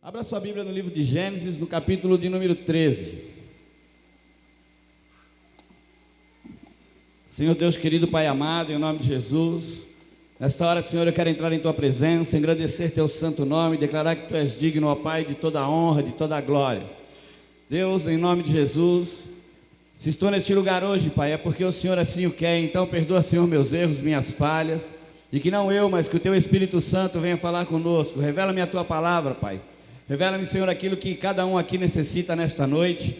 Abra sua Bíblia no livro de Gênesis, no capítulo de número 13. Senhor Deus querido, Pai amado, em nome de Jesus, nesta hora, Senhor, eu quero entrar em Tua presença, engrandecer Teu santo nome, declarar que Tu és digno, ó Pai, de toda a honra, de toda a glória. Deus, em nome de Jesus, se estou neste lugar hoje, Pai, é porque o Senhor assim o quer. Então perdoa, Senhor, meus erros, minhas falhas, e que não eu, mas que o Teu Espírito Santo venha falar conosco. Revela-me a Tua palavra, Pai. Revela-me, Senhor, aquilo que cada um aqui necessita nesta noite,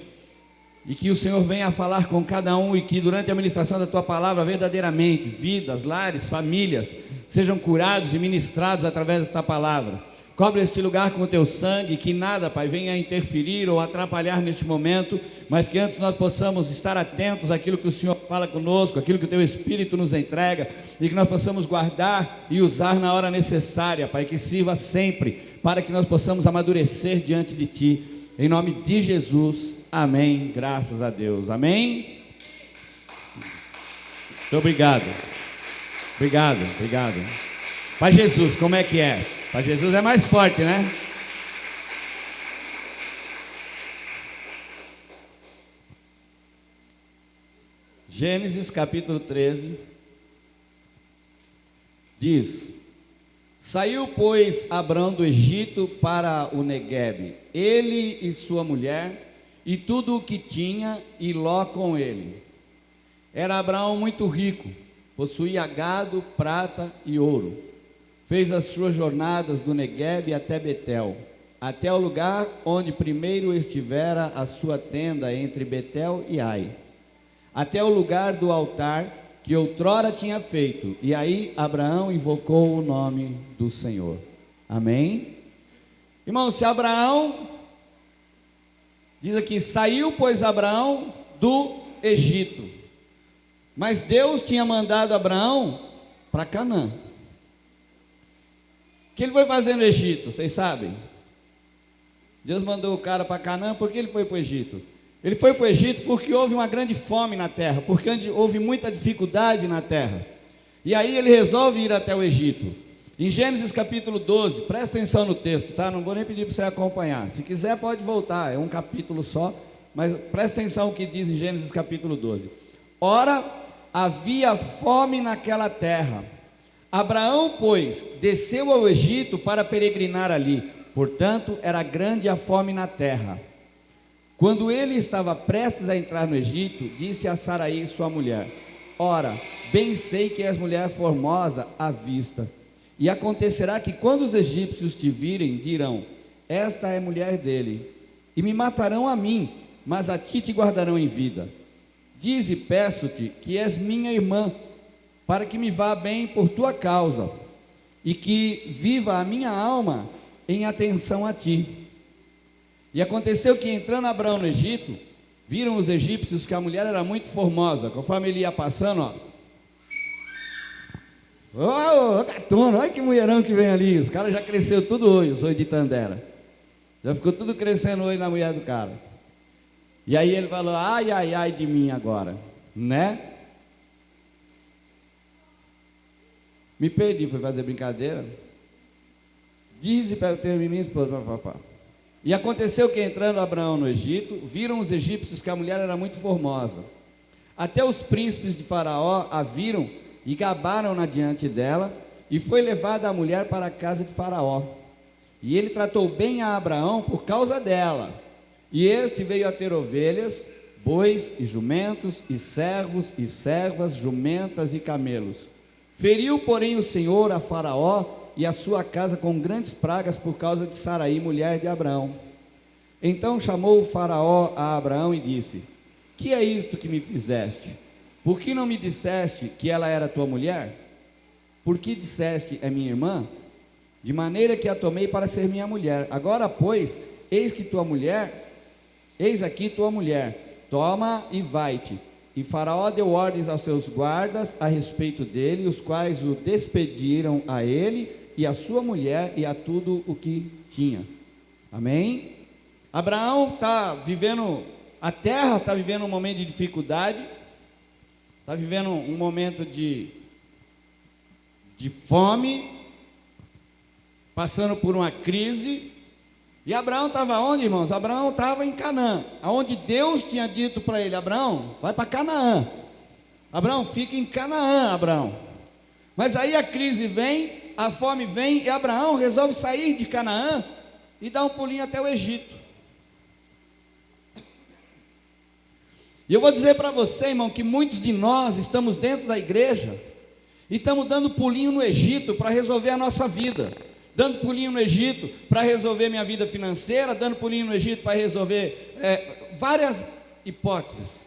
e que o Senhor venha falar com cada um, e que durante a ministração da Tua palavra, verdadeiramente, vidas, lares, famílias, sejam curados e ministrados através desta palavra. Cobre este lugar com o Teu sangue, que nada, Pai, venha interferir ou atrapalhar neste momento, mas que antes nós possamos estar atentos àquilo que o Senhor fala conosco, àquilo que o Teu Espírito nos entrega, e que nós possamos guardar e usar na hora necessária, Pai, que sirva sempre, para que nós possamos amadurecer diante de Ti, em nome de Jesus, amém, graças a Deus, amém? Muito obrigado, obrigado. Pai Jesus, como é que é? Pai Jesus é mais forte, né? Gênesis capítulo 13, diz: Saiu, pois, Abrão do Egito para o Neguebe, ele e sua mulher, e tudo o que tinha, e Ló com ele. Era Abraão muito rico, possuía gado, prata e ouro. Fez as suas jornadas do Neguebe até Betel, até o lugar onde primeiro estivera a sua tenda entre Betel e Ai, até o lugar do altar que outrora tinha feito, e aí Abraão invocou o nome do Senhor. Amém? Irmão, se Abraão, diz aqui, saiu, pois, Abraão do Egito, mas Deus tinha mandado Abraão para Canaã. O que ele foi fazer no Egito, vocês sabem? Deus mandou o cara para Canaã. Por que ele foi para o Egito? Ele foi para o Egito porque houve uma grande fome na terra, porque houve muita dificuldade na terra, e aí ele resolve ir até o Egito. Em Gênesis capítulo 12, presta atenção no texto, tá? Não vou nem pedir para você acompanhar, se quiser pode voltar, é um capítulo só, mas presta atenção no que diz em Gênesis capítulo 12. Ora, havia fome naquela terra. Abraão, pois, desceu ao Egito para peregrinar ali, portanto, era grande a fome na terra. Quando ele estava prestes a entrar no Egito, disse a Saraí, sua mulher: Ora, bem sei que és mulher formosa à vista, e acontecerá que quando os egípcios te virem, dirão: Esta é mulher dele, e me matarão a mim, mas a ti te guardarão em vida. Dize, peço-te, que és minha irmã, para que me vá bem por tua causa, e que viva a minha alma em atenção a ti. E aconteceu que, entrando Abraão no Egito, viram os egípcios que a mulher era muito formosa. Conforme ele ia passando, ó, gatona, olha que mulherão que vem ali. Os caras já cresceu tudo hoje, os de Tandera. Já ficou tudo crescendo hoje na mulher do cara. E aí ele falou: ai, ai, ai de mim agora, né? Me perdi, fui fazer brincadeira. Dize para eu ter minha esposa, papá. E aconteceu que, entrando Abraão no Egito, viram os egípcios que a mulher era muito formosa. Até os príncipes de Faraó a viram e gabaram-na diante dela, e foi levada a mulher para a casa de Faraó. E ele tratou bem a Abraão por causa dela. E este veio a ter ovelhas, bois e jumentos, e servos e servas, jumentas e camelos. Feriu, porém, o Senhor a Faraó e a sua casa com grandes pragas por causa de Saraí, mulher de Abraão. Então chamou o Faraó a Abraão e disse: Que é isto que me fizeste? Por que não me disseste que ela era tua mulher? Por que disseste: é minha irmã? De maneira que a tomei para ser minha mulher. Agora, pois, eis aqui tua mulher, toma e vai-te. E Faraó deu ordens aos seus guardas a respeito dele, os quais o despediram a ele e a sua mulher e a tudo o que tinha. Amém? Abraão está vivendo, a terra está vivendo um momento de dificuldade, está vivendo um momento de fome, passando por uma crise, E Abraão estava onde, irmãos? Abraão estava em Canaã, aonde Deus tinha dito para ele: Abraão, vai para Canaã. Abraão, fica em Canaã, Abraão. Mas aí a crise vem, a fome vem, e Abraão resolve sair de Canaã e dar um pulinho até o Egito. E eu vou dizer para você, irmão, que muitos de nós estamos dentro da igreja e estamos dando pulinho no Egito para resolver a nossa vida, dando pulinho no Egito para resolver minha vida financeira, dando pulinho no Egito para resolver várias hipóteses.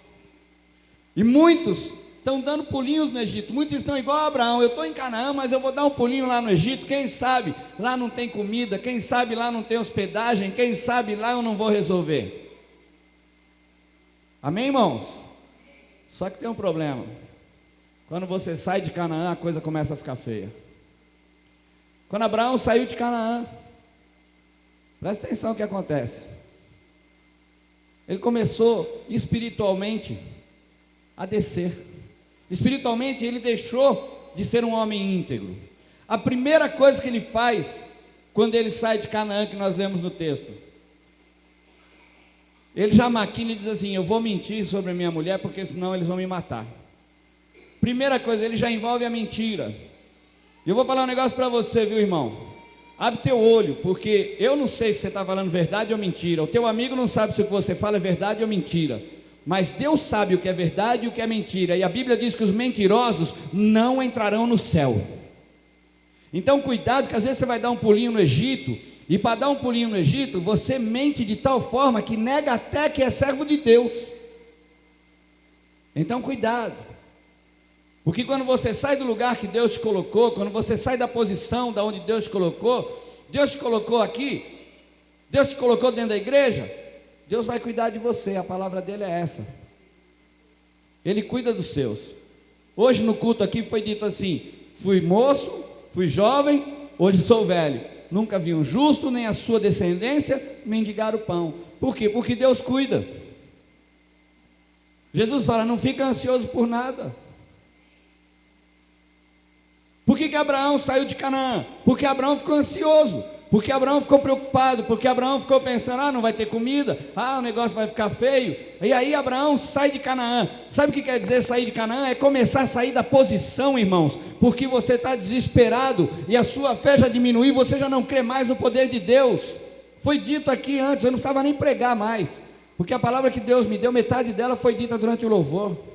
E muitos estão dando pulinhos no Egito, muitos estão igual a Abraão: eu estou em Canaã, mas eu vou dar um pulinho lá no Egito, quem sabe lá não tem comida, quem sabe lá não tem hospedagem, quem sabe lá eu não vou resolver. Amém, irmãos? Só que tem um problema: quando você sai de Canaã, a coisa começa a ficar feia. Quando Abraão saiu de Canaã, presta atenção no que acontece. Ele começou espiritualmente a descer. Espiritualmente ele deixou de ser um homem íntegro. A primeira coisa que ele faz quando ele sai de Canaã, que nós lemos no texto, ele já maquina e diz assim: eu vou mentir sobre a minha mulher, porque senão eles vão me matar. Primeira coisa, ele já envolve a mentira. E eu vou falar um negócio para você, viu, irmão? Abre teu olho, porque eu não sei se você está falando verdade ou mentira. O teu amigo não sabe se o que você fala é verdade ou mentira, mas Deus sabe o que é verdade e o que é mentira. E a Bíblia diz que os mentirosos não entrarão no céu. Então cuidado, que às vezes você vai dar um pulinho no Egito, e para dar um pulinho no Egito, você mente de tal forma que nega até que é servo de Deus. Então cuidado, porque quando você sai do lugar que Deus te colocou, quando você sai da posição da onde Deus te colocou aqui, Deus te colocou dentro da igreja, Deus vai cuidar de você. A palavra dele é essa: Ele cuida dos seus. Hoje no culto aqui foi dito assim: fui moço, fui jovem, hoje sou velho, nunca vi um justo nem a sua descendência mendigar o pão. Por quê? Porque Deus cuida. Jesus fala: não fica ansioso por nada. Por que Abraão saiu de Canaã? Porque Abraão ficou ansioso, porque Abraão ficou preocupado, porque Abraão ficou pensando: não vai ter comida, o negócio vai ficar feio. E aí Abraão sai de Canaã. Sabe o que quer dizer sair de Canaã? É começar a sair da posição, irmãos, porque você está desesperado e a sua fé já diminuiu, você já não crê mais no poder de Deus. Foi dito aqui antes, eu não precisava nem pregar mais, porque a palavra que Deus me deu, metade dela foi dita durante o louvor.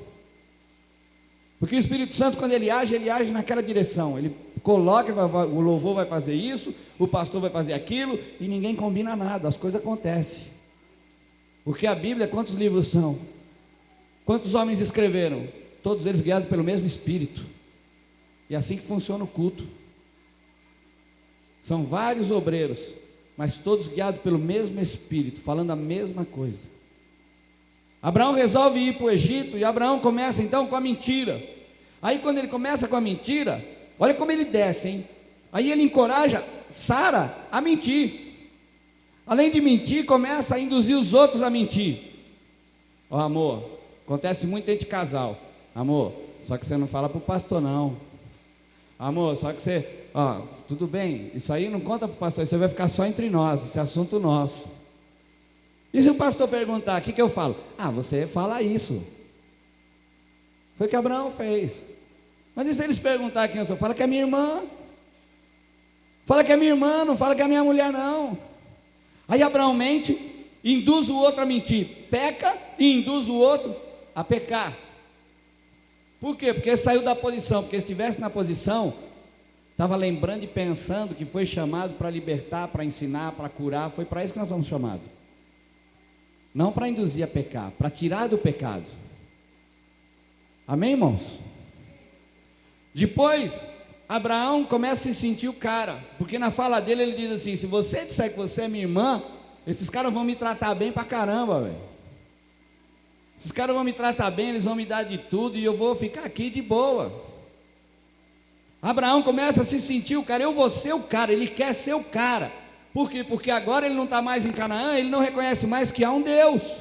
Porque o Espírito Santo, quando ele age naquela direção. Ele coloca, o louvor vai fazer isso, o pastor vai fazer aquilo, e ninguém combina nada, as coisas acontecem. Porque a Bíblia, quantos livros são? Quantos homens escreveram? Todos eles guiados pelo mesmo Espírito. E é assim que funciona o culto. São vários obreiros, mas todos guiados pelo mesmo Espírito, falando a mesma coisa. Abraão resolve ir para o Egito, e Abraão começa então com a mentira. Aí quando ele começa com a mentira, olha como ele desce, hein? Aí ele encoraja Sara a mentir. Além de mentir, começa a induzir os outros a mentir. Amor, acontece muito dentro de casal. Amor, só que você não fala para o pastor não. Amor, só que você, tudo bem, isso aí não conta para o pastor, isso vai ficar só entre nós, esse é assunto nosso. E se o pastor perguntar, o que eu falo? Você fala isso. Foi o que Abraão fez. Mas e se eles perguntarem quem eu sou? Fala que é minha irmã. Fala que é minha irmã, não fala que é minha mulher não. Aí Abraão mente, induz o outro a mentir. Peca e induz o outro a pecar. Por quê? Porque saiu da posição. Porque se estivesse na posição, estava lembrando e pensando que foi chamado para libertar, para ensinar, para curar. Foi para isso que nós fomos chamados. Não para induzir a pecar, para tirar do pecado. Amém, irmãos? Depois, Abraão começa a se sentir o cara, porque na fala dele ele diz assim: se você disser que você é minha irmã, esses caras vão me tratar bem pra caramba, velho. Esses caras vão me tratar bem, eles vão me dar de tudo, e eu vou ficar aqui de boa. Abraão começa a se sentir o cara: eu vou ser o cara, ele quer ser o cara. Por quê? Porque agora ele não está mais em Canaã, ele não reconhece mais que há um Deus.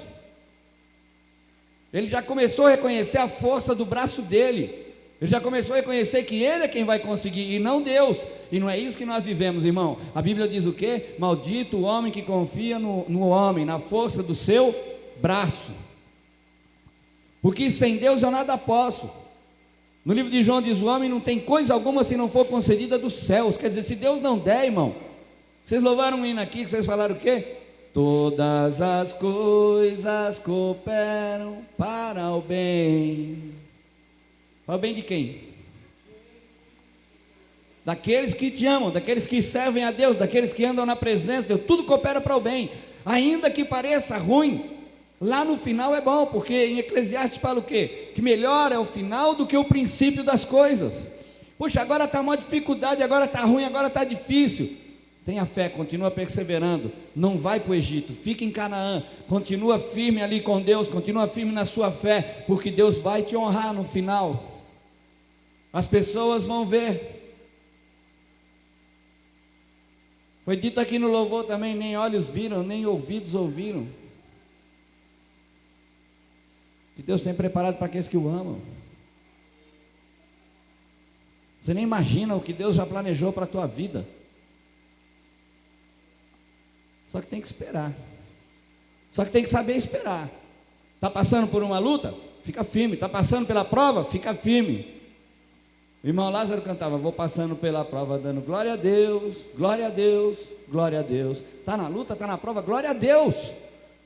Ele já começou a reconhecer a força do braço dele. Ele já começou a reconhecer que ele é quem vai conseguir e não Deus. E não é isso que nós vivemos, irmão. A Bíblia diz o quê? Maldito o homem que confia no homem, na força do seu braço. Porque sem Deus eu nada posso. No livro de João diz: o homem não tem coisa alguma se não for concedida dos céus. Quer dizer, se Deus não der, irmão. Vocês louvaram um hino aqui que vocês falaram o quê? Todas as coisas cooperam para o bem. Para o bem de quem? Daqueles que te amam, daqueles que servem a Deus, daqueles que andam na presença de Deus. Tudo coopera para o bem. Ainda que pareça ruim, lá no final é bom, porque em Eclesiastes fala o quê? Que melhor é o final do que o princípio das coisas. Puxa, agora está uma dificuldade, agora está ruim, agora está difícil. Tenha fé, continua perseverando, não vai para o Egito, fica em Canaã, continua firme ali com Deus, continua firme na sua fé, porque Deus vai te honrar no final. As pessoas vão ver. Foi dito aqui no louvor também: nem olhos viram, nem ouvidos ouviram. Que Deus tem preparado para aqueles que o amam. Você nem imagina o que Deus já planejou para a tua vida. Só que tem que esperar. Só que tem que saber esperar. Está passando por uma luta? Fica firme. Está passando pela prova? Fica firme. O irmão Lázaro cantava: vou passando pela prova dando glória a Deus, glória a Deus, glória a Deus. Está na luta, está na prova, glória a Deus.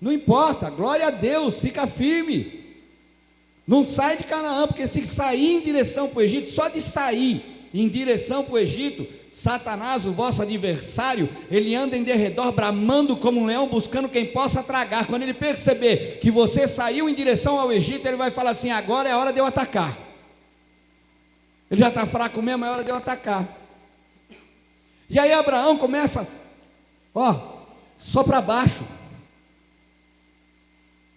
Não importa, glória a Deus, fica firme. Não sai de Canaã, porque se sair em direção para o Egito, só de sair em direção para o Egito, Satanás, o vosso adversário, ele anda em derredor, bramando como um leão, buscando quem possa tragar. Quando ele perceber que você saiu em direção ao Egito, ele vai falar assim: agora é a hora de eu atacar. Ele já está fraco mesmo, é hora de eu atacar. E aí Abraão começa, só para baixo.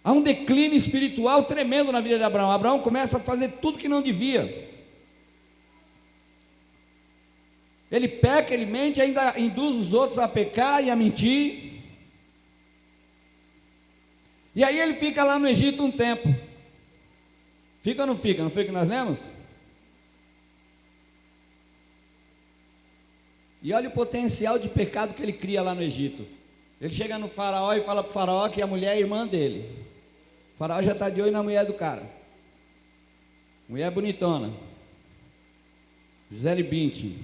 Há um declínio espiritual tremendo na vida de Abraão. Abraão começa a fazer tudo que não devia. Ele peca, ele mente, ainda induz os outros a pecar e a mentir. E aí ele fica lá no Egito um tempo. Fica ou não fica? Não foi o que nós lemos? E olha o potencial de pecado que ele cria lá no Egito. Ele chega no faraó e fala para o faraó que a mulher é irmã dele. O faraó já está de olho na mulher do cara. Mulher bonitona. Gisele Bündchen.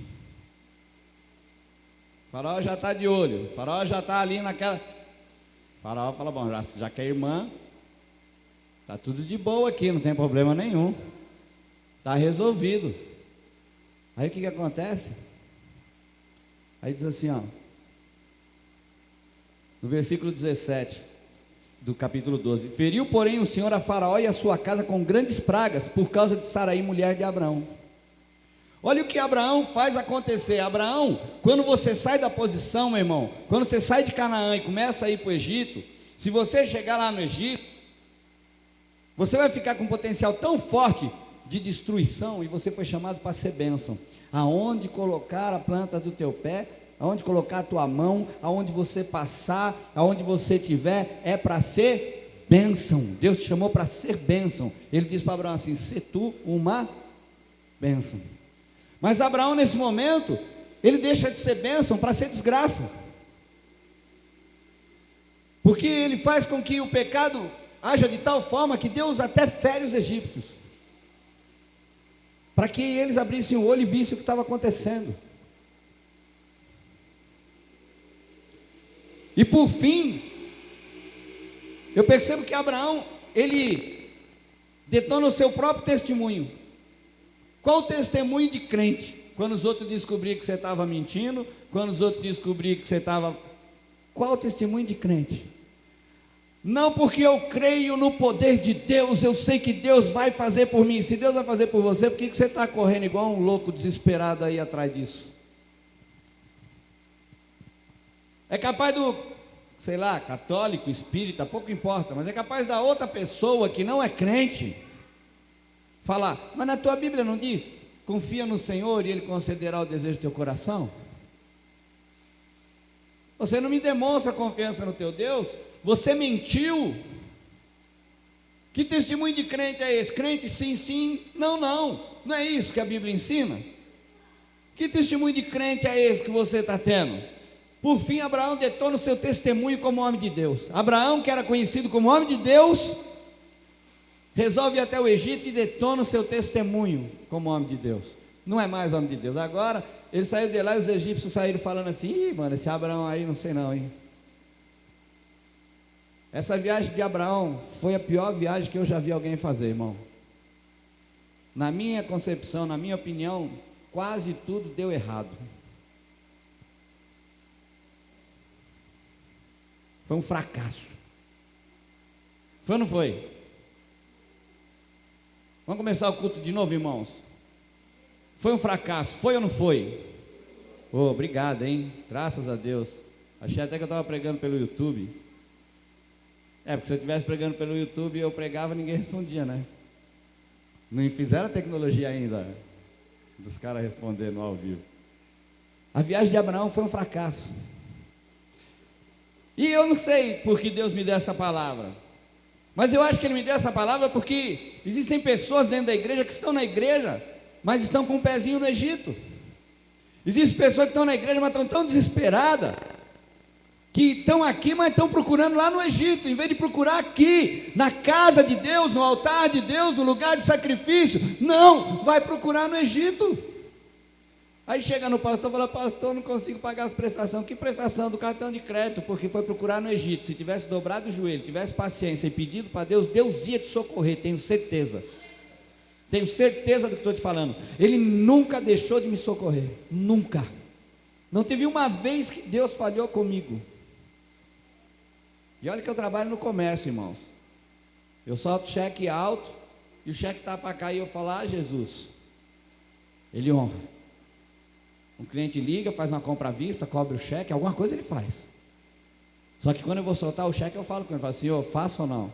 O faraó já está de olho. O faraó já está ali naquela... O faraó fala: bom, já que é irmã, está tudo de boa aqui, não tem problema nenhum. Está resolvido. Aí o que acontece? Aí diz assim, no versículo 17 do capítulo 12: feriu, porém, o Senhor a Faraó e a sua casa com grandes pragas, por causa de Saraí, mulher de Abraão. Olha o que Abraão faz acontecer. Abraão, quando você sai da posição, meu irmão, quando você sai de Canaã e começa a ir para o Egito, se você chegar lá no Egito, você vai ficar com um potencial tão forte de destruição, e você foi chamado para ser bênção. Aonde colocar a planta do teu pé, aonde colocar a tua mão, aonde você passar, aonde você estiver, é para ser bênção. Deus te chamou para ser bênção. Ele diz para Abraão assim: se tu uma bênção. Mas Abraão, nesse momento, ele deixa de ser bênção para ser desgraça. Porque ele faz com que o pecado haja de tal forma que Deus até fere os egípcios, para que eles abrissem o olho e vissem o que estava acontecendo. E por fim, eu percebo que Abraão, ele detona o seu próprio testemunho. Qual o testemunho de crente? Quando os outros descobriram que você estava mentindo, quando os outros descobriram que você estava... Qual o testemunho de crente? Não porque eu creio no poder de Deus, eu sei que Deus vai fazer por mim. Se Deus vai fazer por você, por que você está correndo igual um louco desesperado aí atrás disso? É capaz do, sei lá, católico, espírita, pouco importa, mas é capaz da outra pessoa que não é crente falar: mas na tua Bíblia não diz, confia no Senhor e Ele concederá o desejo do teu coração? Você não me demonstra confiança no teu Deus, você mentiu. Que testemunho de crente é esse? Crente sim, sim, não, não. Não é isso que a Bíblia ensina? Que testemunho de crente é esse que você está tendo? Por fim, Abraão detona o seu testemunho como homem de Deus. Abraão, que era conhecido como homem de Deus, resolve ir até o Egito e detona o seu testemunho como homem de Deus. Não é mais homem de Deus. Agora, ele saiu de lá e os egípcios saíram falando assim: ih, mano, esse Abraão aí, não sei não, hein? Essa viagem de Abraão foi a pior viagem que eu já vi alguém fazer, irmão. Na minha concepção, na minha opinião, quase tudo deu errado. Foi um fracasso. Foi ou não foi? Vamos começar o culto de novo, irmãos? Foi um fracasso, foi ou não foi? Oh, obrigado, hein? Graças a Deus. Achei até que eu estava pregando pelo YouTube. Porque se eu estivesse pregando pelo YouTube e eu pregava, ninguém respondia, né? Não fizeram a tecnologia ainda dos caras respondendo ao vivo. A viagem de Abraão foi um fracasso. E eu não sei por que Deus me deu essa palavra, mas eu acho que Ele me deu essa palavra porque existem pessoas dentro da igreja que estão na igreja, mas estão com um pezinho no Egito. Existem pessoas que estão na igreja, mas estão tão desesperadas, que estão aqui, mas estão procurando lá no Egito, em vez de procurar aqui, na casa de Deus, no altar de Deus, no lugar de sacrifício. Não, vai procurar no Egito. Aí chega no pastor e fala: pastor, não consigo pagar as prestações. Que prestação? Do cartão de crédito, porque foi procurar no Egito. Se tivesse dobrado o joelho, tivesse paciência e pedido para Deus, Deus ia te socorrer, tenho certeza. Tenho certeza do que estou te falando. Ele nunca deixou de me socorrer, nunca. Não teve uma vez que Deus falhou comigo. E olha que eu trabalho no comércio, irmãos. Eu solto cheque alto e o cheque está para cair, eu falo: ah, Jesus, Ele honra. Um cliente liga, faz uma compra à vista, cobra o cheque, alguma coisa ele faz. Só que quando eu vou soltar o cheque, eu falo com ele, falo: senhor, faça ou não?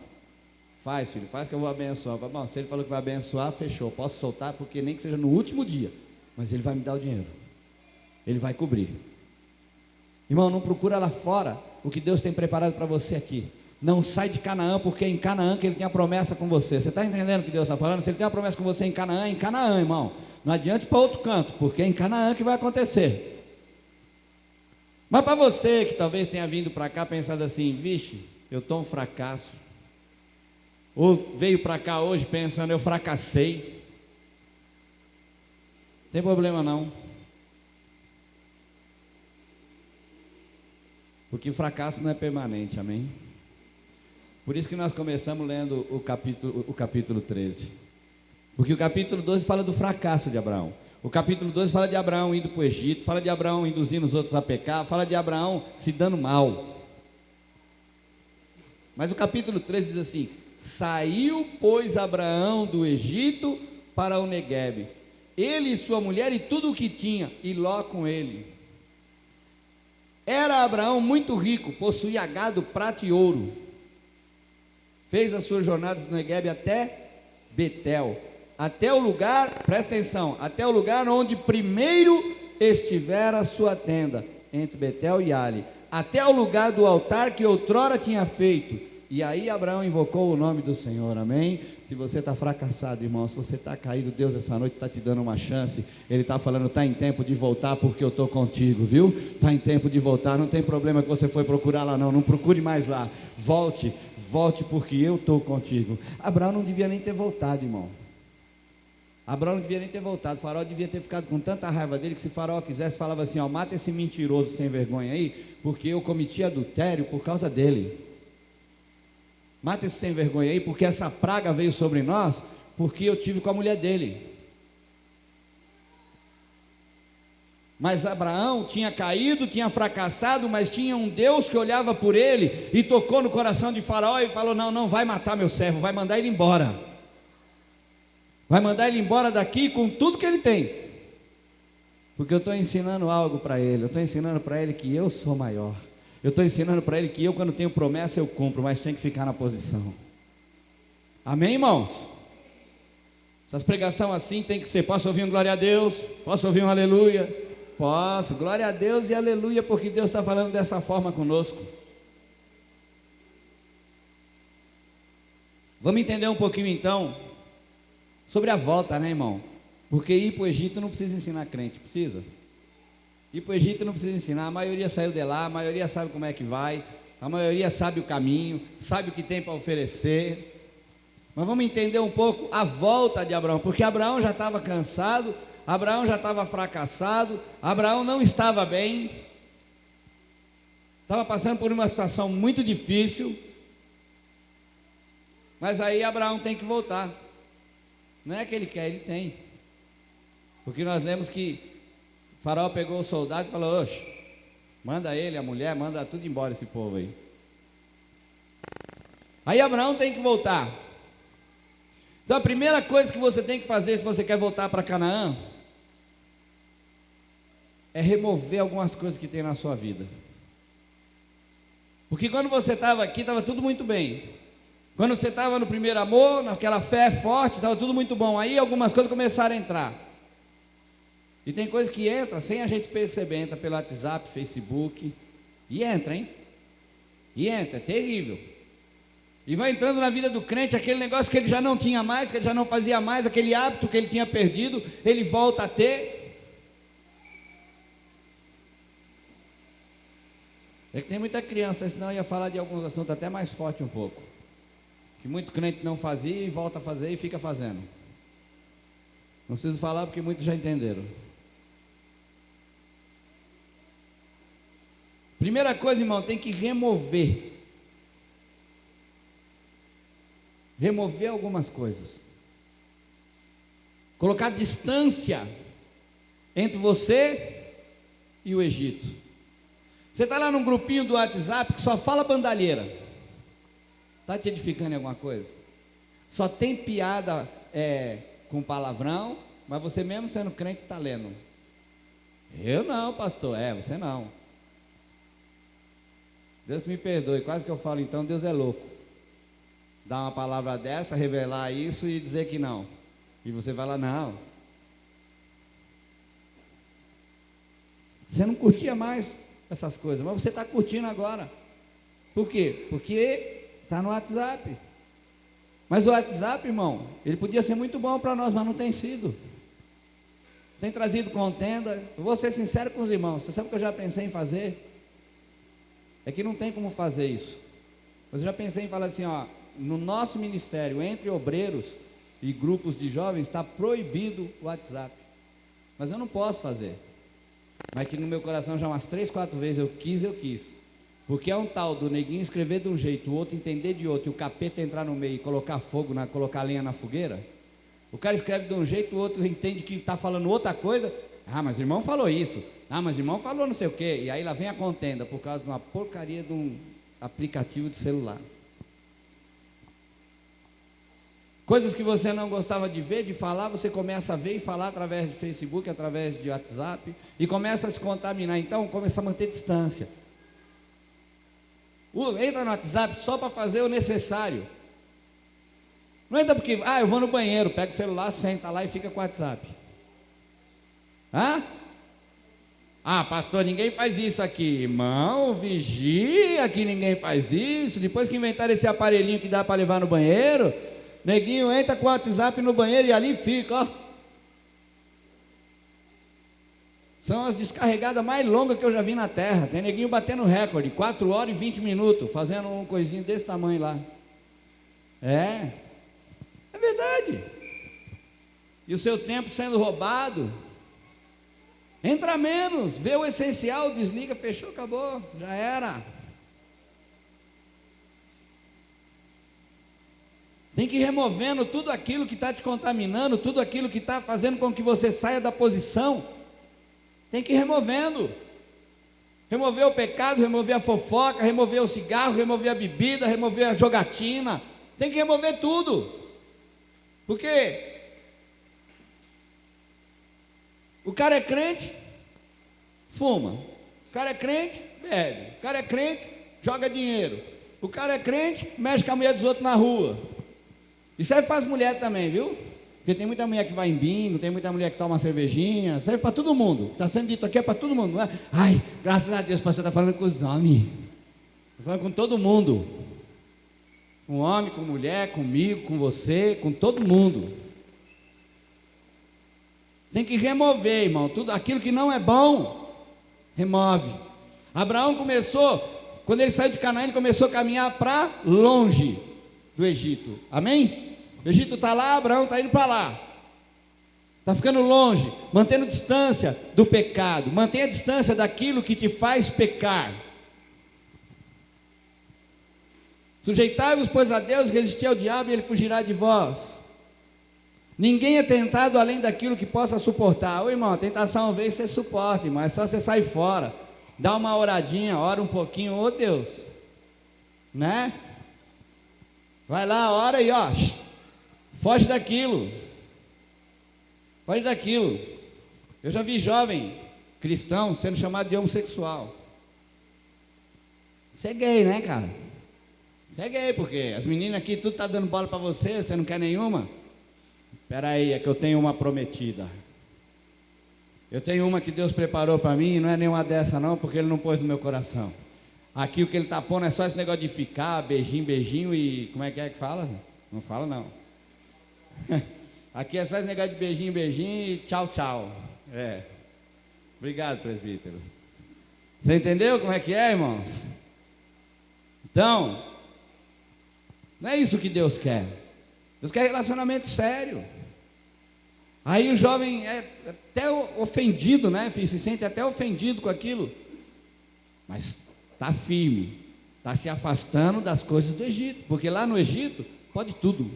Faz, filho, faz que eu vou abençoar. Falo: bom, se ele falou que vai abençoar, fechou, posso soltar, porque nem que seja no último dia, mas ele vai me dar o dinheiro, ele vai cobrir. Irmão, não procura lá fora o que Deus tem preparado para você aqui. Não sai de Canaã, porque é em Canaã que Ele tem a promessa com você. Você está entendendo o que Deus está falando? Se Ele tem a promessa com você em Canaã, irmão. Não adianta ir para outro canto, porque é em Canaã que vai acontecer. Mas para você que talvez tenha vindo para cá pensando assim: vixe, eu estou um fracasso. Ou veio para cá hoje pensando: eu fracassei. Não tem problema não. Porque o fracasso não é permanente, amém? Por isso que nós começamos lendo o capítulo 13. Porque o capítulo 12 fala do fracasso de Abraão. O capítulo 12 fala de Abraão indo para o Egito, fala de Abraão induzindo os outros a pecar, fala de Abraão se dando mal. Mas o capítulo 13 diz assim: saiu, pois, Abraão do Egito para o Neguebe, ele e sua mulher e tudo o que tinha, e Ló com ele. Era Abraão muito rico, possuía gado, prata e ouro. Fez as suas jornadas no Neguebe até Betel, até o lugar, presta atenção, até o lugar onde primeiro estivera a sua tenda, entre Betel e Ai, até o lugar do altar que outrora tinha feito. E aí Abraão invocou o nome do Senhor, amém? Se você está fracassado, irmão, se você está caído, Deus essa noite está te dando uma chance. Ele está falando: está em tempo de voltar, porque eu estou contigo, viu? Está em tempo de voltar, não tem problema que você foi procurar lá não procure mais lá, volte, porque eu estou contigo. Abraão não devia nem ter voltado, irmão. Abraão não devia nem ter voltado. Faraó devia ter ficado com tanta raiva dele, que se Faraó quisesse, falava assim: ó, mata esse mentiroso sem vergonha aí, porque eu cometi adultério por causa dele. Mata esse sem vergonha aí, porque essa praga veio sobre nós, porque eu tive com a mulher dele. Mas Abraão tinha caído, tinha fracassado, mas tinha um Deus que olhava por ele e tocou no coração de Faraó e falou: não vai matar meu servo, vai mandar ele embora. Vai mandar ele embora daqui com tudo que ele tem. Porque eu estou ensinando algo para ele, eu estou ensinando para ele que eu sou maior. Eu estou ensinando para ele que eu, quando tenho promessa, eu cumpro, mas tem que ficar na posição. Amém, irmãos? Essas pregações assim tem que ser. Posso ouvir um glória a Deus? Posso ouvir um aleluia? Posso, glória a Deus e aleluia, porque Deus está falando dessa forma conosco. Vamos entender um pouquinho então sobre a volta, né, irmão? Porque ir para o Egito não precisa ensinar crente, precisa? Ir para o Egito não precisa ensinar, a maioria saiu de lá, a maioria sabe como é que vai, a maioria sabe o caminho, sabe o que tem para oferecer. Mas vamos entender um pouco a volta de Abraão, porque Abraão já estava cansado, Abraão já estava fracassado, Abraão não estava bem, estava passando por uma situação muito difícil, mas aí Abraão tem que voltar. Não é que ele quer, ele tem. Porque nós lemos que o faraó pegou o soldado e falou: oxe, manda ele, a mulher, manda tudo embora esse povo aí. Aí Abraão tem que voltar. Então a primeira coisa que você tem que fazer se você quer voltar para Canaã é remover algumas coisas que tem na sua vida. Porque quando você estava aqui, estava tudo muito bem. Quando você estava no primeiro amor, naquela fé forte, estava tudo muito bom. Aí algumas coisas começaram a entrar. E tem coisa que entra sem a gente perceber, entra pelo WhatsApp, Facebook, e entra, hein? E entra, é terrível. E vai entrando na vida do crente aquele negócio que ele já não tinha mais, que ele já não fazia mais, aquele hábito que ele tinha perdido, ele volta a ter. É que tem muita criança, senão eu ia falar de alguns assuntos até mais forte um pouco. Que muito crente não fazia e volta a fazer e fica fazendo. Não preciso falar porque muitos já entenderam. Primeira coisa, irmão, tem que remover algumas coisas. Colocar distância entre você e o Egito. Você está lá num grupinho do WhatsApp que só fala bandalheira. Está te edificando em alguma coisa? Só tem piada com palavrão, mas você mesmo sendo crente está lendo. Eu não, pastor. Você não. Deus me perdoe, quase que eu falo então, Deus é louco. Dar uma palavra dessa, revelar isso e dizer que não. E você vai lá, não. Você não curtia mais essas coisas, mas você está curtindo agora. Por quê? Porque está no WhatsApp. Mas o WhatsApp, irmão, ele podia ser muito bom para nós, mas não tem sido. Tem trazido contenda. Eu vou ser sincero com os irmãos. Você sabe o que eu já pensei em fazer? É que não tem como fazer isso. Mas eu já pensei em falar assim, ó, no nosso ministério, entre obreiros e grupos de jovens, está proibido o WhatsApp. Mas eu não posso fazer. Mas que no meu coração já umas 3, 4 vezes eu quis. Porque é um tal do neguinho escrever de um jeito, o outro entender de outro, e o capeta entrar no meio e colocar fogo, colocar lenha na fogueira. O cara escreve de um jeito, o outro entende que está falando outra coisa. Ah, mas o irmão falou isso. Ah, mas o irmão falou não sei o quê. E aí lá vem a contenda por causa de uma porcaria de um aplicativo de celular. Coisas que você não gostava de ver, de falar, você começa a ver e falar através de Facebook, através de WhatsApp, e começa a se contaminar. Então, começa a manter distância. Entra no WhatsApp só para fazer o necessário. Não entra porque, eu vou no banheiro, pega o celular, senta lá e fica com o WhatsApp. Pastor, ninguém faz isso aqui. Irmão, vigia que ninguém faz isso. Depois que inventaram esse aparelhinho que dá para levar no banheiro, neguinho entra com o WhatsApp no banheiro e ali fica, ó. São as descarregadas mais longas que eu já vi na terra. Tem neguinho batendo recorde, 4 horas e 20 minutos, fazendo um coisinho desse tamanho lá. É verdade. E o seu tempo sendo roubado. Entra menos, vê o essencial, desliga, fechou, acabou, já era. Tem que ir removendo tudo aquilo que está te contaminando, tudo aquilo que está fazendo com que você saia da posição. Tem que ir removendo. Remover o pecado, remover a fofoca, remover o cigarro, remover a bebida, remover a jogatina. Tem que remover tudo. Porque o cara é crente, fuma. O cara é crente, bebe. O cara é crente, joga dinheiro. O cara é crente, mexe com a mulher dos outros na rua. E serve para as mulheres também, viu? Porque tem muita mulher que vai em bingo, tem muita mulher que toma uma cervejinha. Serve para todo mundo. Está sendo dito aqui, é para todo mundo. Não é? Ai, graças a Deus, o pastor está falando com os homens. Está falando com todo mundo. Com homem, com mulher, comigo, com você, com todo mundo. Tem que remover, irmão, tudo aquilo que não é bom, remove. Abraão começou, quando ele saiu de Canaã, ele começou a caminhar para longe do Egito, amém? O Egito está lá, Abraão está indo para lá, está ficando longe, mantendo distância do pecado, mantenha a distância daquilo que te faz pecar. Sujeitai-vos, pois, a Deus, resisti ao diabo e ele fugirá de vós. Ninguém é tentado além daquilo que possa suportar. Ô irmão, a tentação uma vez você suporta, irmão, é só você sair fora, dá uma oradinha, ora um pouquinho, ô Deus, né? Vai lá, ora e ó, foge daquilo, foge daquilo. Eu já vi jovem cristão sendo chamado de homossexual. Você é gay, né, cara? Você é gay, porque as meninas aqui tudo tá dando bola para você, você não quer nenhuma? Espera aí, é que eu tenho uma prometida. Eu tenho uma que Deus preparou para mim, e não é nenhuma dessa não, porque Ele não pôs no meu coração. Aqui o que Ele está pondo é só esse negócio de ficar, beijinho, beijinho e... como é que fala? Não fala não. Aqui é só esse negócio de beijinho, beijinho e tchau, tchau. É. Obrigado, presbítero. Você entendeu como é que é, irmãos? Então, não é isso que Deus quer. Deus quer relacionamento sério. Aí o jovem é até ofendido, né, filho? Se sente até ofendido com aquilo. Mas está firme. Está se afastando das coisas do Egito. Porque lá no Egito pode tudo.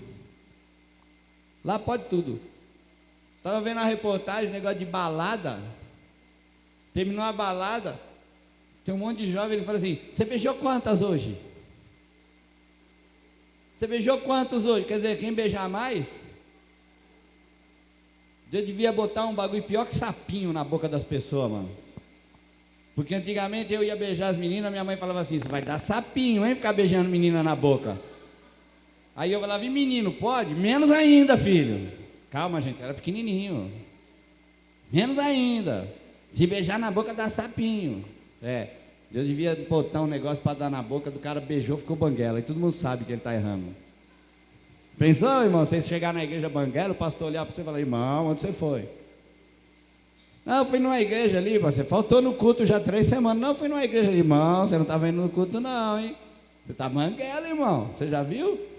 Lá pode tudo. Estava vendo uma reportagem, negócio de balada. Terminou a balada. Tem um monte de jovens, eles falam assim: você beijou quantas hoje? Você beijou quantos hoje? Quer dizer, quem beijar mais, Deus devia botar um bagulho pior que sapinho na boca das pessoas, mano. Porque antigamente eu ia beijar as meninas, minha mãe falava assim: você vai dar sapinho, hein, ficar beijando menina na boca. Aí eu falava: e menino, pode? Menos ainda, filho. Calma, gente, era pequenininho. Menos ainda. Se beijar na boca dá sapinho. Deus devia botar um negócio para dar na boca do cara, beijou, ficou banguela. E todo mundo sabe que ele está errando. Pensou, irmão, você chegar na igreja banguela, o pastor olhar para você e falar: irmão, onde você foi? Não, eu fui numa igreja ali, você faltou no culto já 3 semanas. Não, eu fui numa igreja ali. Irmão, você não estava indo no culto não, hein? Você está banguela, irmão, você já viu?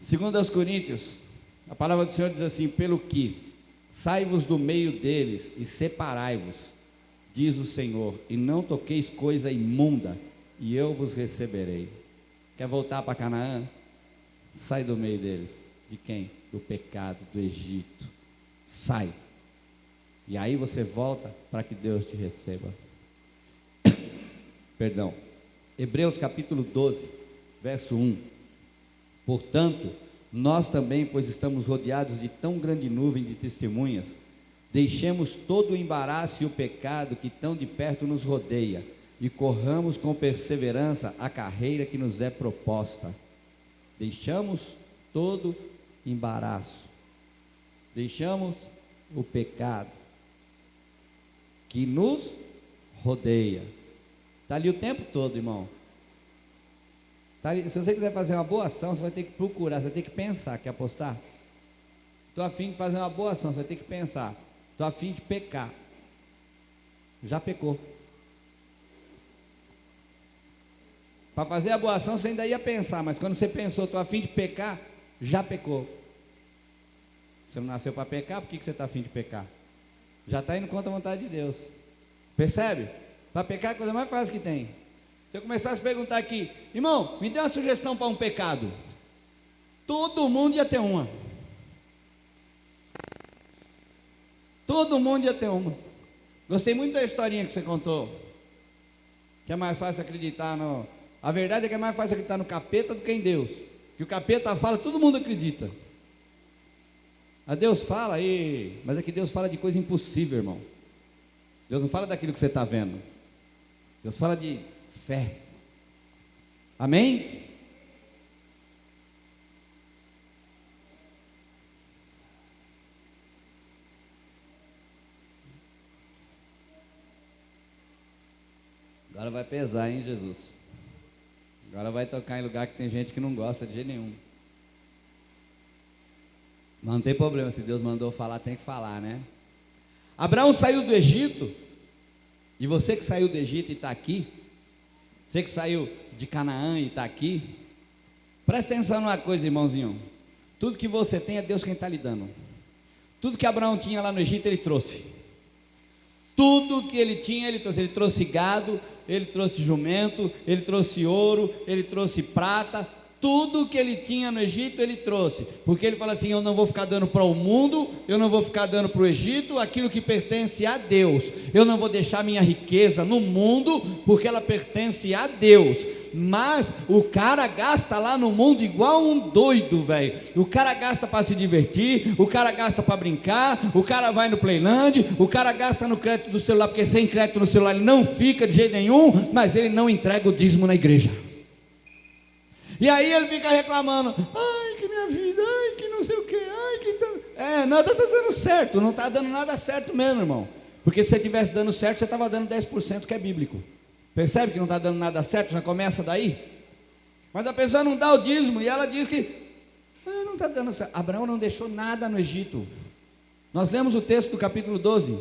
2 Coríntios, a palavra do Senhor diz assim: pelo que sai-vos do meio deles e separai-vos, diz o Senhor, e não toqueis coisa imunda, e eu vos receberei. Quer voltar para Canaã? Sai do meio deles. De quem? Do pecado, do Egito. Sai. E aí você volta para que Deus te receba. Perdão. Hebreus capítulo 12, verso 1. Portanto, nós também, pois estamos rodeados de tão grande nuvem de testemunhas, deixemos todo o embaraço e o pecado que tão de perto nos rodeia, e corramos com perseverança a carreira que nos é proposta. Deixamos todo embaraço, deixamos o pecado que nos rodeia. Está ali o tempo todo, irmão. Tá ali. Se você quiser fazer uma boa ação, você vai ter que procurar, você vai ter que pensar. Quer apostar? Estou a fim de fazer uma boa ação, você vai ter que pensar. Estou a fim de pecar. Já pecou. Para fazer a boa ação você ainda ia pensar, mas quando você pensou, estou a fim de pecar, já pecou. Você não nasceu para pecar, por que você está a fim de pecar? Já está indo contra a vontade de Deus. Percebe? Para pecar é a coisa mais fácil que tem. Se eu começasse a perguntar aqui: irmão, me dê uma sugestão para um pecado, todo mundo ia ter uma. Todo mundo ia ter uma. Gostei muito da historinha que você contou, que é mais fácil acreditar no... A verdade é que é mais fácil acreditar no capeta do que em Deus. Que o capeta fala, todo mundo acredita. A Deus fala aí, mas é que Deus fala de coisa impossível, irmão. Deus não fala daquilo que você está vendo. Deus fala de fé. Amém? Agora vai pesar, hein, Jesus? Agora vai tocar em lugar que tem gente que não gosta de jeito nenhum. Mas não tem problema, se Deus mandou falar, tem que falar, né? Abraão saiu do Egito, e você que saiu do Egito e está aqui, você que saiu de Canaã e está aqui, presta atenção numa coisa, irmãozinho. Tudo que você tem é Deus quem está lhe dando. Tudo que Abraão tinha lá no Egito, ele trouxe. Tudo que ele tinha, ele trouxe. Ele trouxe gado, ele trouxe jumento, ele trouxe ouro, ele trouxe prata. Tudo que ele tinha no Egito, ele trouxe. Porque ele fala assim: eu não vou ficar dando para o mundo, eu não vou ficar dando para o Egito aquilo que pertence a Deus. Eu não vou deixar minha riqueza no mundo, porque ela pertence a Deus. Mas o cara gasta lá no mundo igual um doido, velho. O cara gasta para se divertir, o cara gasta para brincar, o cara vai no Playland, o cara gasta no crédito do celular, porque sem crédito no celular ele não fica de jeito nenhum, mas ele não entrega o dízimo na igreja. E aí ele fica reclamando: ai, que minha vida, ai, que não sei o que, ai, que... nada está dando certo, não está dando nada certo mesmo, irmão. Porque se você estivesse dando certo, você estava dando 10%, que é bíblico. Percebe que não está dando nada certo? Já começa daí. Mas a pessoa não dá o dízimo, e ela diz que não está dando certo. Abraão não deixou nada no Egito. Nós lemos o texto do capítulo 12.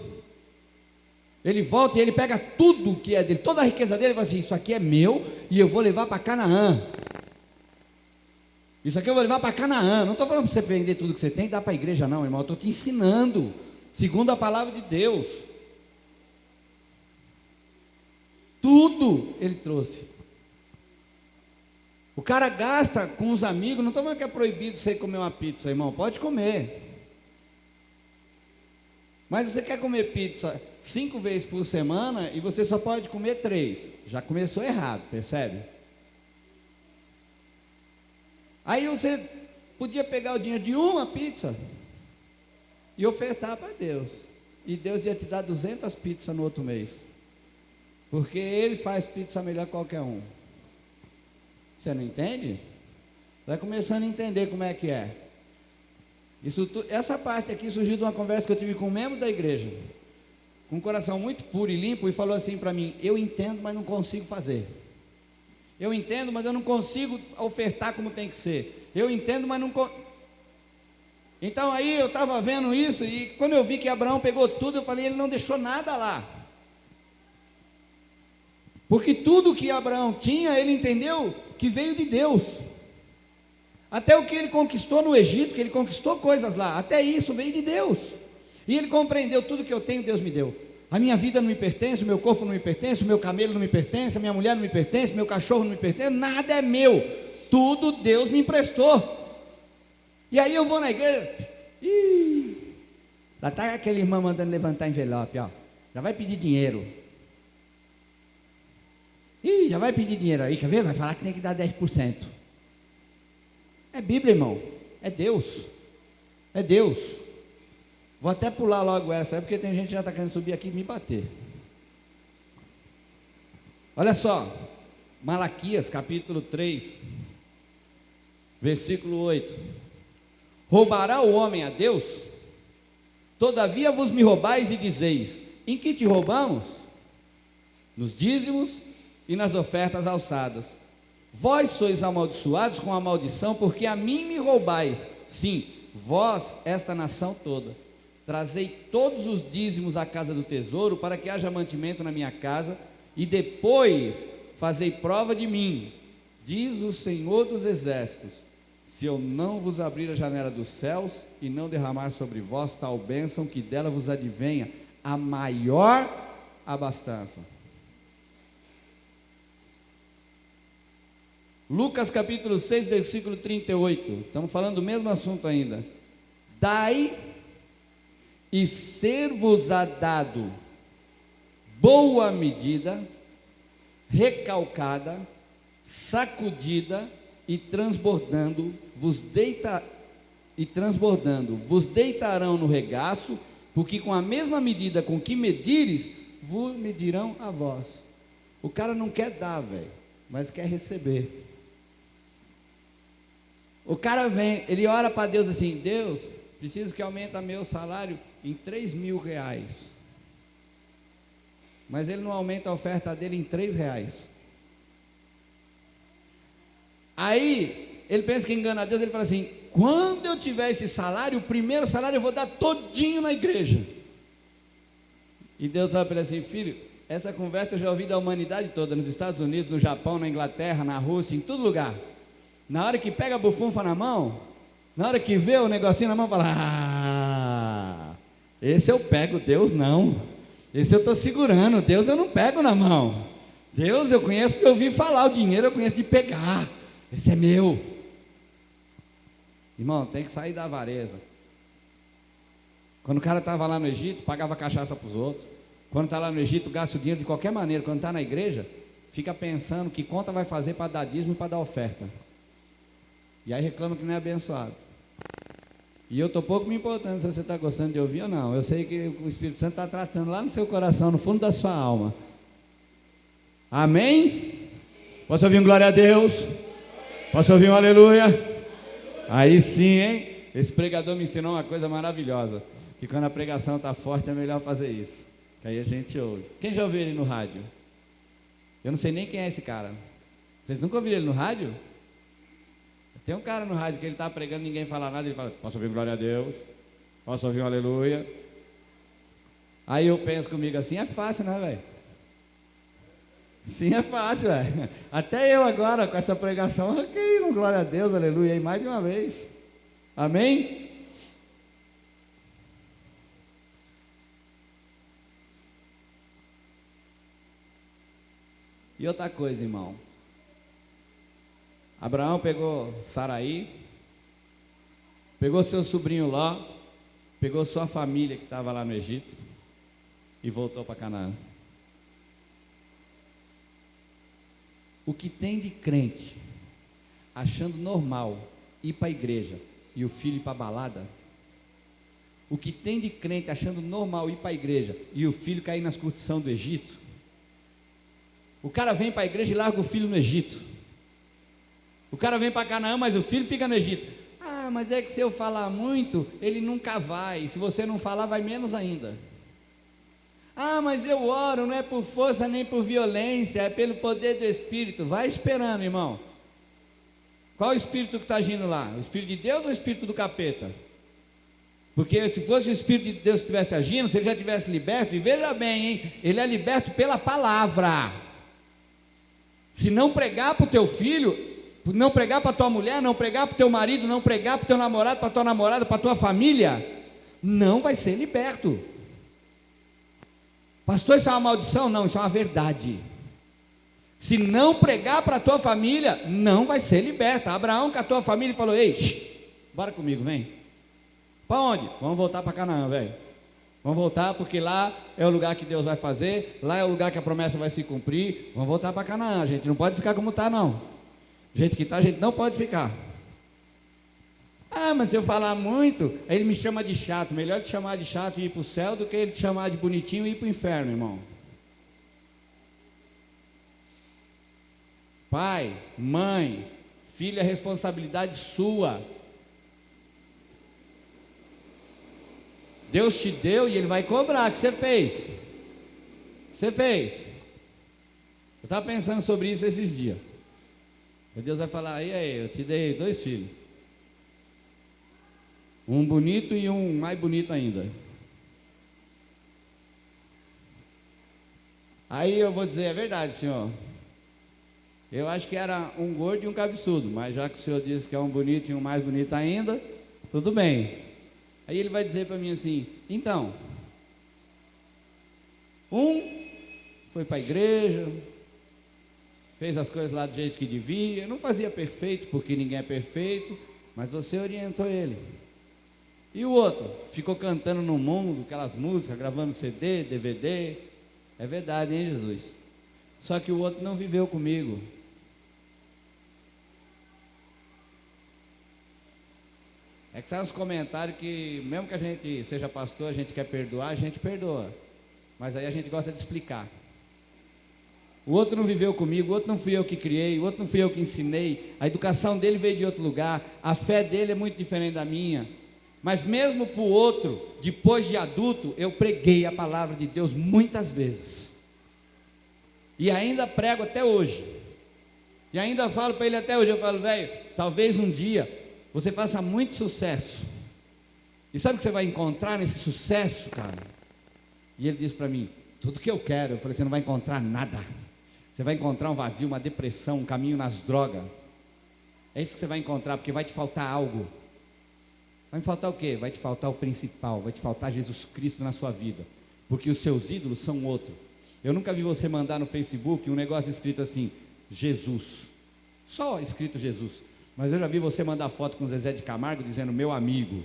Ele volta e ele pega tudo que é dele, toda a riqueza dele, e fala assim: isso aqui é meu, e eu vou levar para Canaã. Isso aqui eu vou levar para Canaã. Não estou falando para você vender tudo que você tem e dar para a igreja, não, irmão. Eu estou te ensinando, segundo a palavra de Deus. Tudo ele trouxe. O cara gasta com os amigos. Não estou falando que é proibido você comer uma pizza, irmão. Pode comer. Mas você quer comer pizza 5 vezes por semana e você só pode comer 3. Já começou errado, percebe? Aí você podia pegar o dinheiro de uma pizza e ofertar para Deus. E Deus ia te dar 200 pizzas no outro mês. Porque Ele faz pizza melhor que qualquer um. Você não entende? Vai começando a entender como é que é. Essa parte aqui surgiu de uma conversa que eu tive com um membro da igreja, com um coração muito puro e limpo, e falou assim para mim: eu entendo, mas não consigo fazer. Eu entendo, mas eu não consigo ofertar como tem que ser. Eu entendo, mas não... Então aí eu estava vendo isso, e quando eu vi que Abraão pegou tudo, eu falei: ele não deixou nada lá. Porque tudo que Abraão tinha, ele entendeu que veio de Deus. Até o que ele conquistou no Egito, que ele conquistou coisas lá, até isso veio de Deus. E ele compreendeu: tudo que eu tenho, Deus me deu. A minha vida não me pertence, o meu corpo não me pertence, o meu camelo não me pertence, a minha mulher não me pertence, meu cachorro não me pertence, nada é meu. Tudo Deus me emprestou. E aí eu vou na igreja, lá está aquele irmão mandando levantar envelope, ó. Já vai pedir dinheiro. Já vai pedir dinheiro aí, quer ver? Vai falar que tem que dar 10%. É Bíblia, irmão. É Deus. É Deus. Vou até pular logo essa, porque tem gente que já está querendo subir aqui e me bater. Olha só, Malaquias capítulo 3, versículo 8. Roubará o homem a Deus? Todavia vos me roubais e dizeis: em que te roubamos? Nos dízimos e nas ofertas alçadas. Vós sois amaldiçoados com a maldição, porque a mim me roubais. Sim, vós, esta nação toda. Trazei todos os dízimos à casa do tesouro, para que haja mantimento na minha casa, e depois fazei prova de mim, diz o Senhor dos exércitos, se eu não vos abrir a janela dos céus, e não derramar sobre vós tal bênção, que dela vos advenha a maior abastança. Lucas capítulo 6, versículo 38, estamos falando do mesmo assunto ainda. Dai e ser-vos-á dado boa medida, recalcada, sacudida e transbordando, vos deitarão no regaço, porque com a mesma medida com que medires, vos medirão a vós. O cara não quer dar, velho, mas quer receber. O cara vem, ele ora para Deus assim: Deus, preciso que aumente meu salário em 3.000 reais. Mas ele não aumenta a oferta dele em 3 reais. Aí, ele pensa que engana a Deus, ele fala assim: quando eu tiver esse salário, o primeiro salário eu vou dar todinho na igreja. E Deus fala para ele assim: filho, essa conversa eu já ouvi da humanidade toda, nos Estados Unidos, no Japão, na Inglaterra, na Rússia, em todo lugar. Na hora que pega a bufunfa na mão, na hora que vê o negocinho na mão, fala: ah, esse eu pego, Deus não. Esse eu estou segurando, Deus eu não pego na mão. Deus eu conheço de ouvir falar, o dinheiro eu conheço de pegar. Esse é meu. Irmão, tem que sair da avareza. Quando o cara estava lá no Egito, pagava cachaça para os outros. Quando está lá no Egito, gasta o dinheiro de qualquer maneira. Quando está na igreja, fica pensando que conta vai fazer para dar dízimo e para dar oferta. E aí reclama que não é abençoado. E eu estou pouco me importando se você está gostando de ouvir ou não. Eu sei que o Espírito Santo está tratando lá no seu coração, no fundo da sua alma. Amém? Posso ouvir um glória a Deus? Posso ouvir um aleluia? Aí sim, hein? Esse pregador me ensinou uma coisa maravilhosa, que quando a pregação está forte é melhor fazer isso, que aí a gente ouve. Quem já ouviu ele no rádio? Eu não sei nem quem é esse cara. Vocês nunca ouviram ele no rádio? Tem um cara no rádio que ele está pregando, ninguém fala nada, ele fala: posso ouvir glória a Deus? Posso ouvir um aleluia? Aí eu penso comigo assim: é fácil, né, velho? Sim, é fácil, velho. Até eu agora, com essa pregação, ok, um glória a Deus, aleluia, aí mais de uma vez. Amém? E outra coisa, irmão. Abraão pegou Saraí, pegou seu sobrinho Ló, pegou sua família que estava lá no Egito e voltou para Canaã. O que tem de crente achando normal ir para a igreja e o filho ir para a balada? O que tem de crente achando normal ir para a igreja e o filho cair nas curtições do Egito? O cara vem para a igreja e larga o filho no Egito. O cara vem para Canaã, mas o filho fica no Egito. Ah, mas é que se eu falar muito, ele nunca vai. Se você não falar, vai menos ainda. Ah, mas eu oro, não é por força nem por violência, é pelo poder do Espírito. Vai esperando, irmão. Qual o Espírito que está agindo lá? O Espírito de Deus ou o Espírito do capeta? Porque se fosse o Espírito de Deus que estivesse agindo, se ele já tivesse liberto, e veja bem, hein, ele é liberto pela palavra. Se não pregar para o teu filho, não pregar para tua mulher, não pregar para o teu marido, não pregar para o teu namorado, para a tua namorada, para a tua família, não vai ser liberto. Pastor, isso é uma maldição? Não, isso é uma verdade. Se não pregar para a tua família, não vai ser liberta. Abraão com a tua família falou: ei, bora comigo, vem. Para onde? Vamos voltar para Canaã, velho. Vamos voltar, porque lá é o lugar que Deus vai fazer, lá é o lugar que a promessa vai se cumprir. Vamos voltar para Canaã, a gente não pode ficar como está, não. Do jeito que está, a gente não pode ficar. Ah, mas se eu falar muito, aí ele me chama de chato. Melhor te chamar de chato e ir para o céu do que ele te chamar de bonitinho e ir para o inferno, irmão. Pai, mãe, filho, é responsabilidade sua. Deus te deu e Ele vai cobrar. O que você fez? O que você fez? Eu estava pensando sobre isso esses dias. E Deus vai falar: e aí, eu te dei 2 filhos. Um bonito e um mais bonito ainda. Aí eu vou dizer: é verdade, senhor. Eu acho que era um gordo e um cabeçudo, mas já que o senhor disse que é um bonito e um mais bonito ainda, tudo bem. Aí ele vai dizer para mim assim: então, um foi para a igreja, fez as coisas lá do jeito que devia, não fazia perfeito, porque ninguém é perfeito, mas você orientou ele. E o outro ficou cantando no mundo, aquelas músicas, gravando CD, DVD. É verdade, hein, Jesus? Só que o outro não viveu comigo. É que saem os comentários que, mesmo que a gente seja pastor, a gente quer perdoar, a gente perdoa. Mas aí a gente gosta de explicar. O outro não viveu comigo, o outro não fui eu que criei, o outro não fui eu que ensinei. A educação dele veio de outro lugar, a fé dele é muito diferente da minha. Mas mesmo para o outro, depois de adulto, eu preguei a palavra de Deus muitas vezes. E ainda prego até hoje. E ainda falo para ele até hoje, eu falo, velho, talvez um dia você faça muito sucesso. E sabe o que você vai encontrar nesse sucesso, cara? E ele disse para mim, tudo que eu quero. Eu falei, você não vai encontrar nada. Você vai encontrar um vazio, uma depressão, um caminho nas drogas. É isso que você vai encontrar, porque vai te faltar algo. Vai me faltar o quê? Vai te faltar o principal, vai te faltar Jesus Cristo na sua vida. Porque os seus ídolos são outro. Eu nunca vi você mandar no Facebook um negócio escrito assim, Jesus. Só escrito Jesus. Mas eu já vi você mandar foto com Zezé de Camargo dizendo, meu amigo.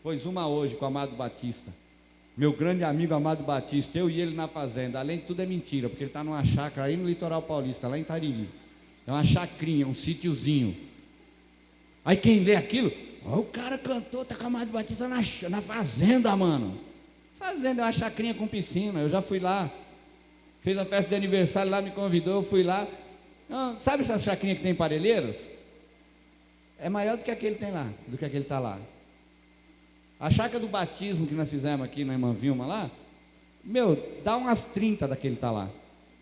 Pôs uma hoje com o Amado Batista. Meu grande amigo Amado Batista, eu e ele na fazenda. Além de tudo é mentira, porque ele está numa chácara aí no litoral paulista, lá em Tariri. É uma chacrinha, um sítiozinho. Aí quem lê aquilo, ó, o cara cantou, tá com o Amado Batista na fazenda, mano. Fazenda é uma chacrinha com piscina, eu já fui lá. Fez a festa de aniversário lá, me convidou, eu fui lá. Não, sabe essa chacrinha que tem Parelheiros? É maior do que aquele tem lá, do que aquele está lá. A chácara do batismo que nós fizemos aqui na Irmã Vilma lá, meu, dá umas 30 daquele está lá.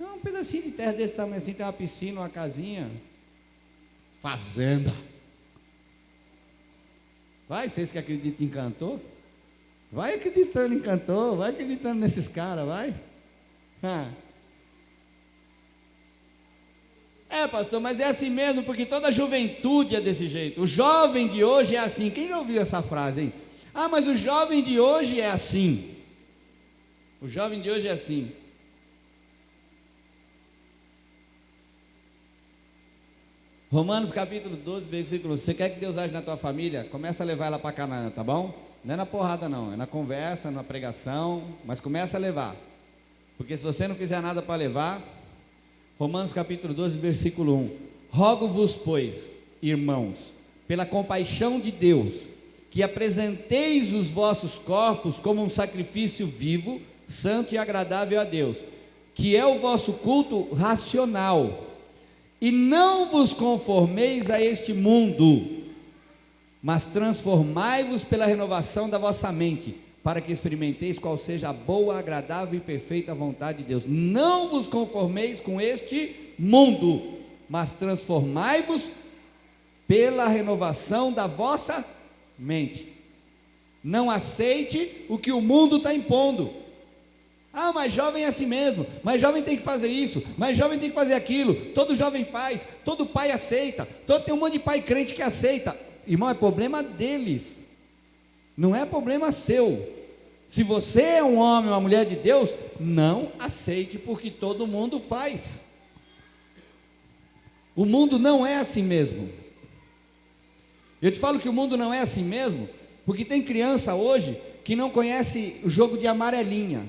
É um pedacinho de terra desse tamanho assim, tem uma piscina, uma casinha. Fazenda. Vai, vocês que acreditam em cantor? Vai acreditando em cantor, vai acreditando nesses caras, vai. É, pastor, mas é assim mesmo, porque toda a juventude é desse jeito. O jovem de hoje é assim. Quem já ouviu essa frase, hein? Ah, mas o jovem de hoje é assim. O jovem de hoje é assim. Romanos capítulo 12, versículo. Você quer que Deus age na tua família? Começa a levar ela para Canaã, tá bom? Não é na porrada não, é na conversa, na pregação, mas começa a levar. Porque se você não fizer nada para levar, Romanos capítulo 12, versículo 1. Rogo-vos, pois, irmãos, pela compaixão de Deus, que apresenteis os vossos corpos como um sacrifício vivo, santo e agradável a Deus, que é o vosso culto racional. E não vos conformeis a este mundo, mas transformai-vos pela renovação da vossa mente, para que experimenteis qual seja a boa, agradável e perfeita vontade de Deus. Não vos conformeis com este mundo, mas transformai-vos pela renovação da vossa mente. Não aceite o que o mundo está impondo. Ah, mas jovem é assim mesmo, mas jovem tem que fazer isso, mas jovem tem que fazer aquilo, todo jovem faz, todo pai aceita, tem um monte de pai crente que aceita. Irmão, é problema deles, não é problema seu. Se você é um homem, uma mulher de Deus, não aceite, porque todo mundo faz. O mundo não é assim mesmo. Eu te falo que o mundo não é assim mesmo, porque tem criança hoje que não conhece o jogo de amarelinha.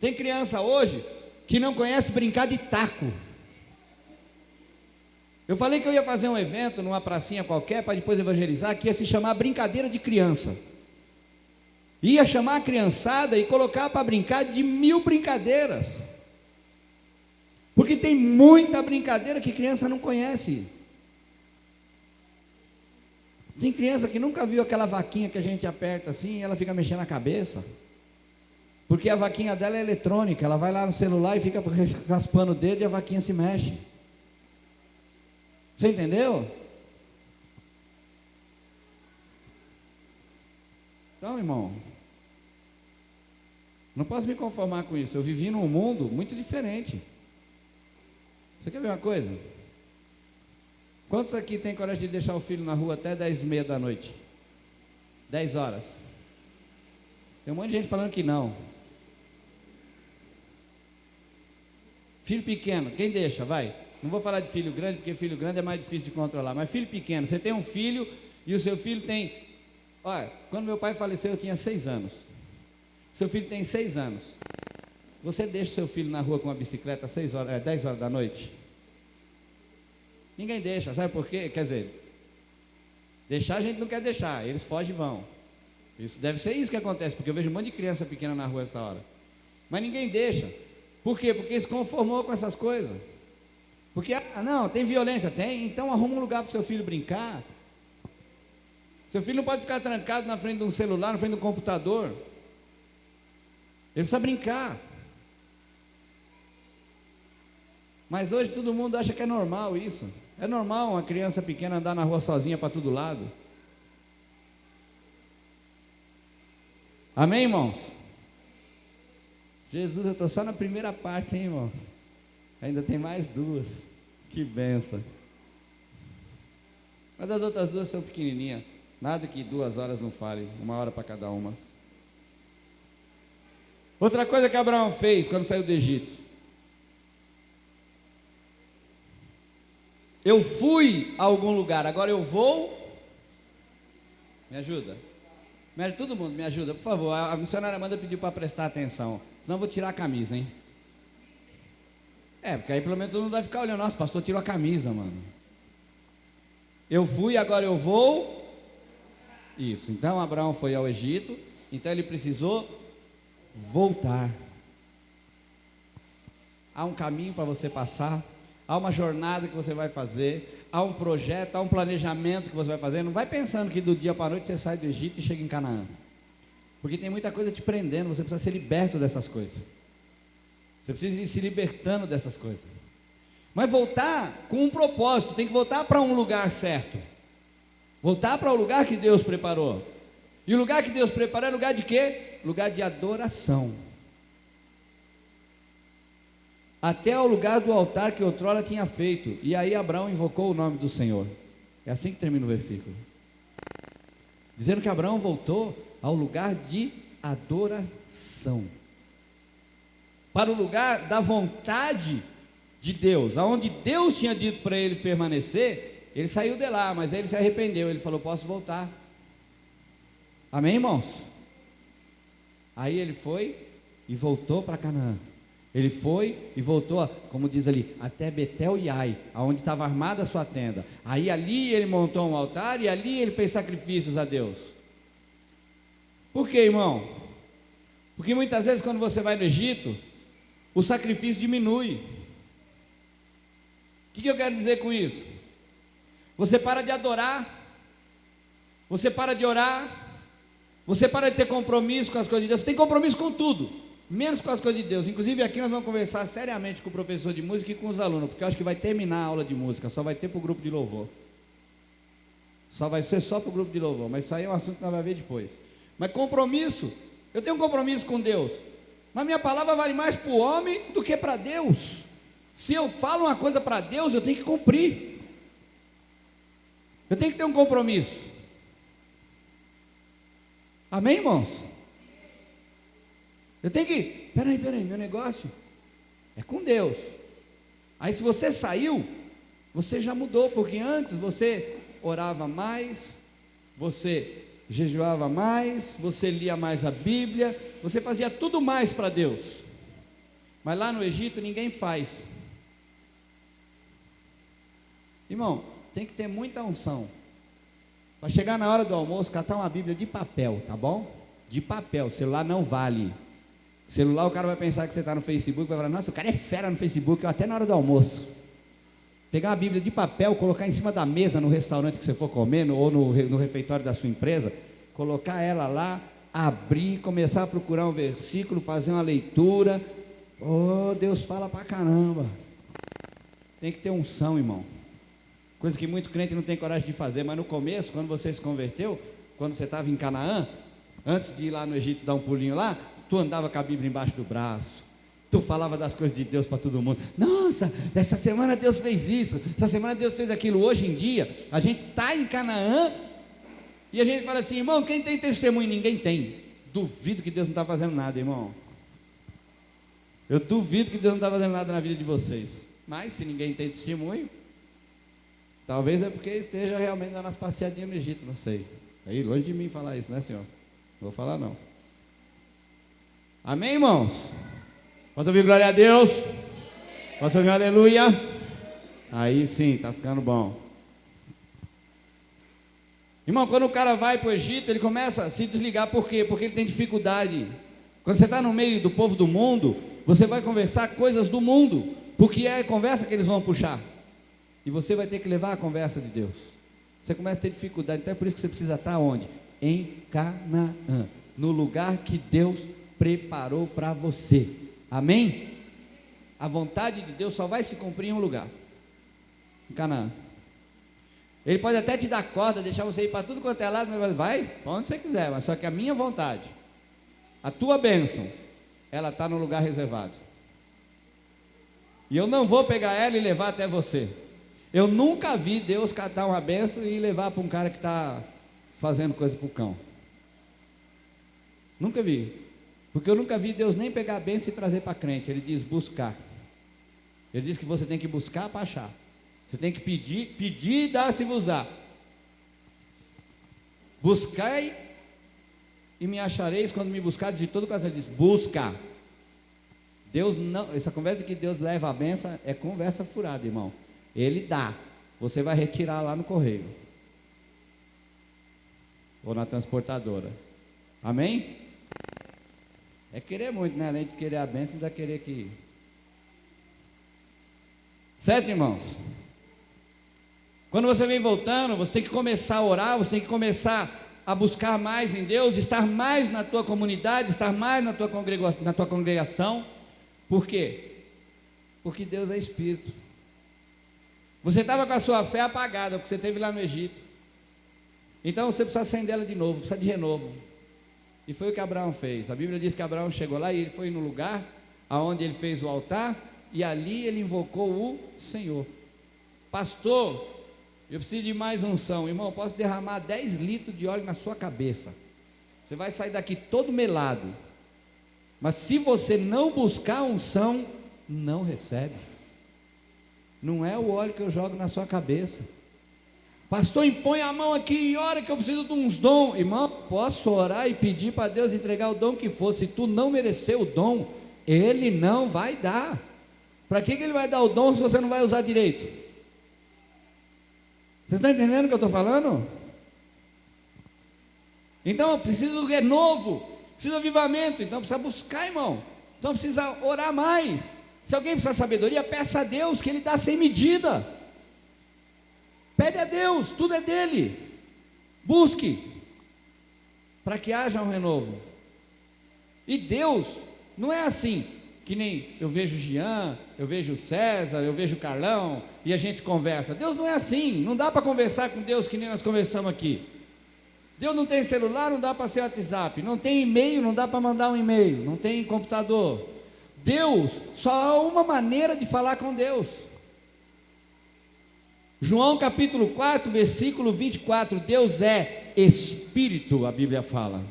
Tem criança hoje que não conhece brincar de taco. Eu falei que eu ia fazer um evento numa pracinha qualquer para depois evangelizar, que ia se chamar brincadeira de criança. Ia chamar a criançada e colocar para brincar de 1000 brincadeiras. Porque tem muita brincadeira que criança não conhece. Tem criança que nunca viu aquela vaquinha que a gente aperta assim e ela fica mexendo a cabeça. Porque a vaquinha dela é eletrônica, ela vai lá no celular e fica raspando o dedo e a vaquinha se mexe. Você entendeu? Então, irmão, não posso me conformar com isso. Eu vivi num mundo muito diferente. Você quer ver uma coisa? Quantos aqui tem coragem de deixar o filho na rua até 10h30 da noite? 10 horas. Tem um monte de gente falando que não. Filho pequeno, quem deixa? Vai. Não vou falar de filho grande, porque filho grande é mais difícil de controlar. Mas filho pequeno, você tem um filho e o seu filho tem... Olha, quando meu pai faleceu eu tinha 6 anos. Seu filho tem 6 anos. Você deixa o seu filho na rua com uma bicicleta às 10 horas da noite? Ninguém deixa, sabe por quê? Quer dizer, deixar a gente não quer deixar, eles fogem e vão. Isso deve ser isso que acontece, porque eu vejo um monte de criança pequena na rua essa hora. Mas ninguém deixa. Por quê? Porque se conformou com essas coisas. Porque, não, tem violência, tem, então arruma um lugar para o seu filho brincar. Seu filho não pode ficar trancado na frente de um celular, na frente de um computador. Ele precisa brincar. Mas hoje todo mundo acha que é normal isso. É normal uma criança pequena andar na rua sozinha para todo lado. Amém, irmãos? Jesus, eu estou só na primeira parte, hein, irmãos? Ainda tem mais duas. Que benção. Mas as outras duas são pequenininhas. Nada que 2 horas não fale. 1 hora para cada uma. Outra coisa que Abraão fez quando saiu do Egito. Eu fui a algum lugar, agora eu vou. Me ajuda? Todo mundo me ajuda, por favor. A missionária Amanda pediu para prestar atenção. Senão eu vou tirar a camisa, hein? Porque aí pelo menos todo mundo vai ficar olhando. Nossa, o pastor tirou a camisa, mano. Eu fui, agora eu vou. Isso, então Abraão foi ao Egito. Então ele precisou voltar. Há um caminho para você passar. Há uma jornada que você vai fazer. Há um projeto, há um planejamento que você vai fazer. Não vai pensando que do dia para a noite você sai do Egito e chega em Canaã. Porque tem muita coisa te prendendo. Você precisa ser liberto dessas coisas. Você precisa ir se libertando dessas coisas. Mas voltar com um propósito. Tem que voltar para um lugar certo. Voltar para o lugar que Deus preparou. E o lugar que Deus preparou é lugar de quê? Lugar de adoração. Até o lugar do altar que outrora tinha feito. E aí Abraão invocou o nome do Senhor. É assim que termina o versículo. Dizendo que Abraão voltou ao lugar de adoração. Para o lugar da vontade de Deus. Aonde Deus tinha dito para ele permanecer. Ele saiu de lá, mas aí ele se arrependeu. Ele falou, posso voltar. Amém, irmãos? Aí ele foi e voltou para Canaã. Ele foi e voltou, como diz ali, até Betel e Ai, aonde estava armada a sua tenda. Aí ali ele montou um altar e ali ele fez sacrifícios a Deus. Por quê, irmão? Porque muitas vezes quando você vai no Egito, o sacrifício diminui. O que eu quero dizer com isso? Você para de adorar, você para de orar, você para de ter compromisso com as coisas de Deus. Você tem compromisso com tudo, menos com as coisas de Deus. Inclusive aqui nós vamos conversar seriamente com o professor de música e com os alunos, porque eu acho que vai terminar a aula de música, só vai ter para o grupo de louvor. Só vai ser só para o grupo de louvor, mas isso aí é um assunto que nós vamos ver depois. Mas compromisso, eu tenho um compromisso com Deus, mas minha palavra vale mais para o homem do que para Deus. Se eu falo uma coisa para Deus, eu tenho que cumprir. Eu tenho que ter um compromisso. Amém, irmãos? Eu tenho que, peraí, meu negócio é com Deus. Aí se você saiu, você já mudou, porque antes você orava mais, você jejuava mais, você lia mais a Bíblia, você fazia tudo mais para Deus. Mas lá no Egito ninguém faz. Irmão, tem que ter muita unção. Para chegar na hora do almoço, catar uma Bíblia de papel, tá bom? De papel, o celular não vale. Celular, o cara vai pensar que você está no Facebook, vai falar, nossa, o cara é fera no Facebook, até na hora do almoço. Pegar uma Bíblia de papel, colocar em cima da mesa no restaurante que você for comer, ou no refeitório da sua empresa, colocar ela lá, abrir, começar a procurar um versículo, fazer uma leitura. Oh, Deus fala pra caramba. Tem que ter unção, irmão. Coisa que muito crente não tem coragem de fazer, mas no começo, quando você se converteu, quando você estava em Canaã, antes de ir lá no Egito dar um pulinho lá, tu andava com a Bíblia embaixo do braço, tu falava das coisas de Deus para todo mundo. Nossa, essa semana Deus fez isso, essa semana Deus fez aquilo. Hoje em dia, a gente está em Canaã e a gente fala assim, irmão, quem tem testemunho? Ninguém tem. Duvido que Deus não está fazendo nada, irmão. Eu duvido que Deus não está fazendo nada na vida de vocês. Mas se ninguém tem testemunho, talvez é porque esteja realmente dando as passeadinhas no Egito, não sei. Aí longe de mim falar isso, né, senhor? Não vou falar não. Amém, irmãos? Posso ouvir glória a Deus? Posso ouvir um aleluia? Aí sim, está ficando bom. Irmão, quando o cara vai para o Egito, ele começa a se desligar, por quê? Porque ele tem dificuldade. Quando você está no meio do povo do mundo, você vai conversar coisas do mundo, porque é a conversa que eles vão puxar. E você vai ter que levar a conversa de Deus. Você começa a ter dificuldade, então é por isso que você precisa estar onde? Em Canaã, no lugar que Deus preparou para você. Amém? A vontade de Deus só vai se cumprir em um lugar, em Canaã. Ele pode até te dar corda, deixar você ir para tudo quanto é lado, mas vai para onde você quiser, mas só que a minha vontade, a tua bênção, ela está no lugar reservado. E eu não vou pegar ela e levar até você. Eu nunca vi Deus catar uma bênção e levar para um cara que está fazendo coisa para o cão. Nunca vi. Porque eu nunca vi Deus nem pegar a bênção e trazer para crente. Ele diz buscar. Ele diz que você tem que buscar para achar. Você tem que pedir e dar-se-vos-á. Buscai e me achareis quando me buscardes de todo o coração. Ele diz, busca. Deus não, essa conversa de que Deus leva a bênção é conversa furada, irmão. Ele dá, você vai retirar lá no correio ou na transportadora. Amém? É querer muito, né? Além de querer a bênção, ainda querer que... Certo, irmãos? Quando você vem voltando, você tem que começar a orar, você tem que começar a buscar mais em Deus, estar mais na tua comunidade, estar mais na tua congregação. Por quê? Porque Deus é Espírito. Você estava com a sua fé apagada, porque você teve lá no Egito. Então você precisa acender ela de novo, precisa de renovo. E foi o que Abraão fez. A Bíblia diz que Abraão chegou lá e ele foi no lugar aonde ele fez o altar, e ali ele invocou o Senhor. Pastor, eu preciso de mais unção. Irmão, eu posso derramar 10 litros de óleo na sua cabeça. Você vai sair daqui todo melado. Mas se você não buscar unção, não recebe. Não é o óleo que eu jogo na sua cabeça. Pastor, impõe a mão aqui e ora que eu preciso de uns dons. Irmão, posso orar e pedir para Deus entregar o dom que for. Se tu não merecer o dom, Ele não vai dar. Para que Ele vai dar o dom se você não vai usar direito? Você está entendendo o que eu estou falando? Então eu preciso de renovo, preciso de avivamento. Então precisa buscar, irmão. Então precisa orar mais. Se alguém precisa de sabedoria, peça a Deus, que Ele dá sem medida. Pede a Deus, tudo é dele. Busque, para que haja um renovo. E Deus não é assim, que nem eu vejo o Jean, eu vejo o César, eu vejo o Carlão, e a gente conversa. Deus não é assim, não dá para conversar com Deus que nem nós conversamos aqui. Deus não tem celular, não dá para ser WhatsApp, não tem e-mail, não dá para mandar um e-mail, não tem computador. Deus, só há uma maneira de falar com Deus. João capítulo 4, versículo 24, Deus é Espírito, a Bíblia fala.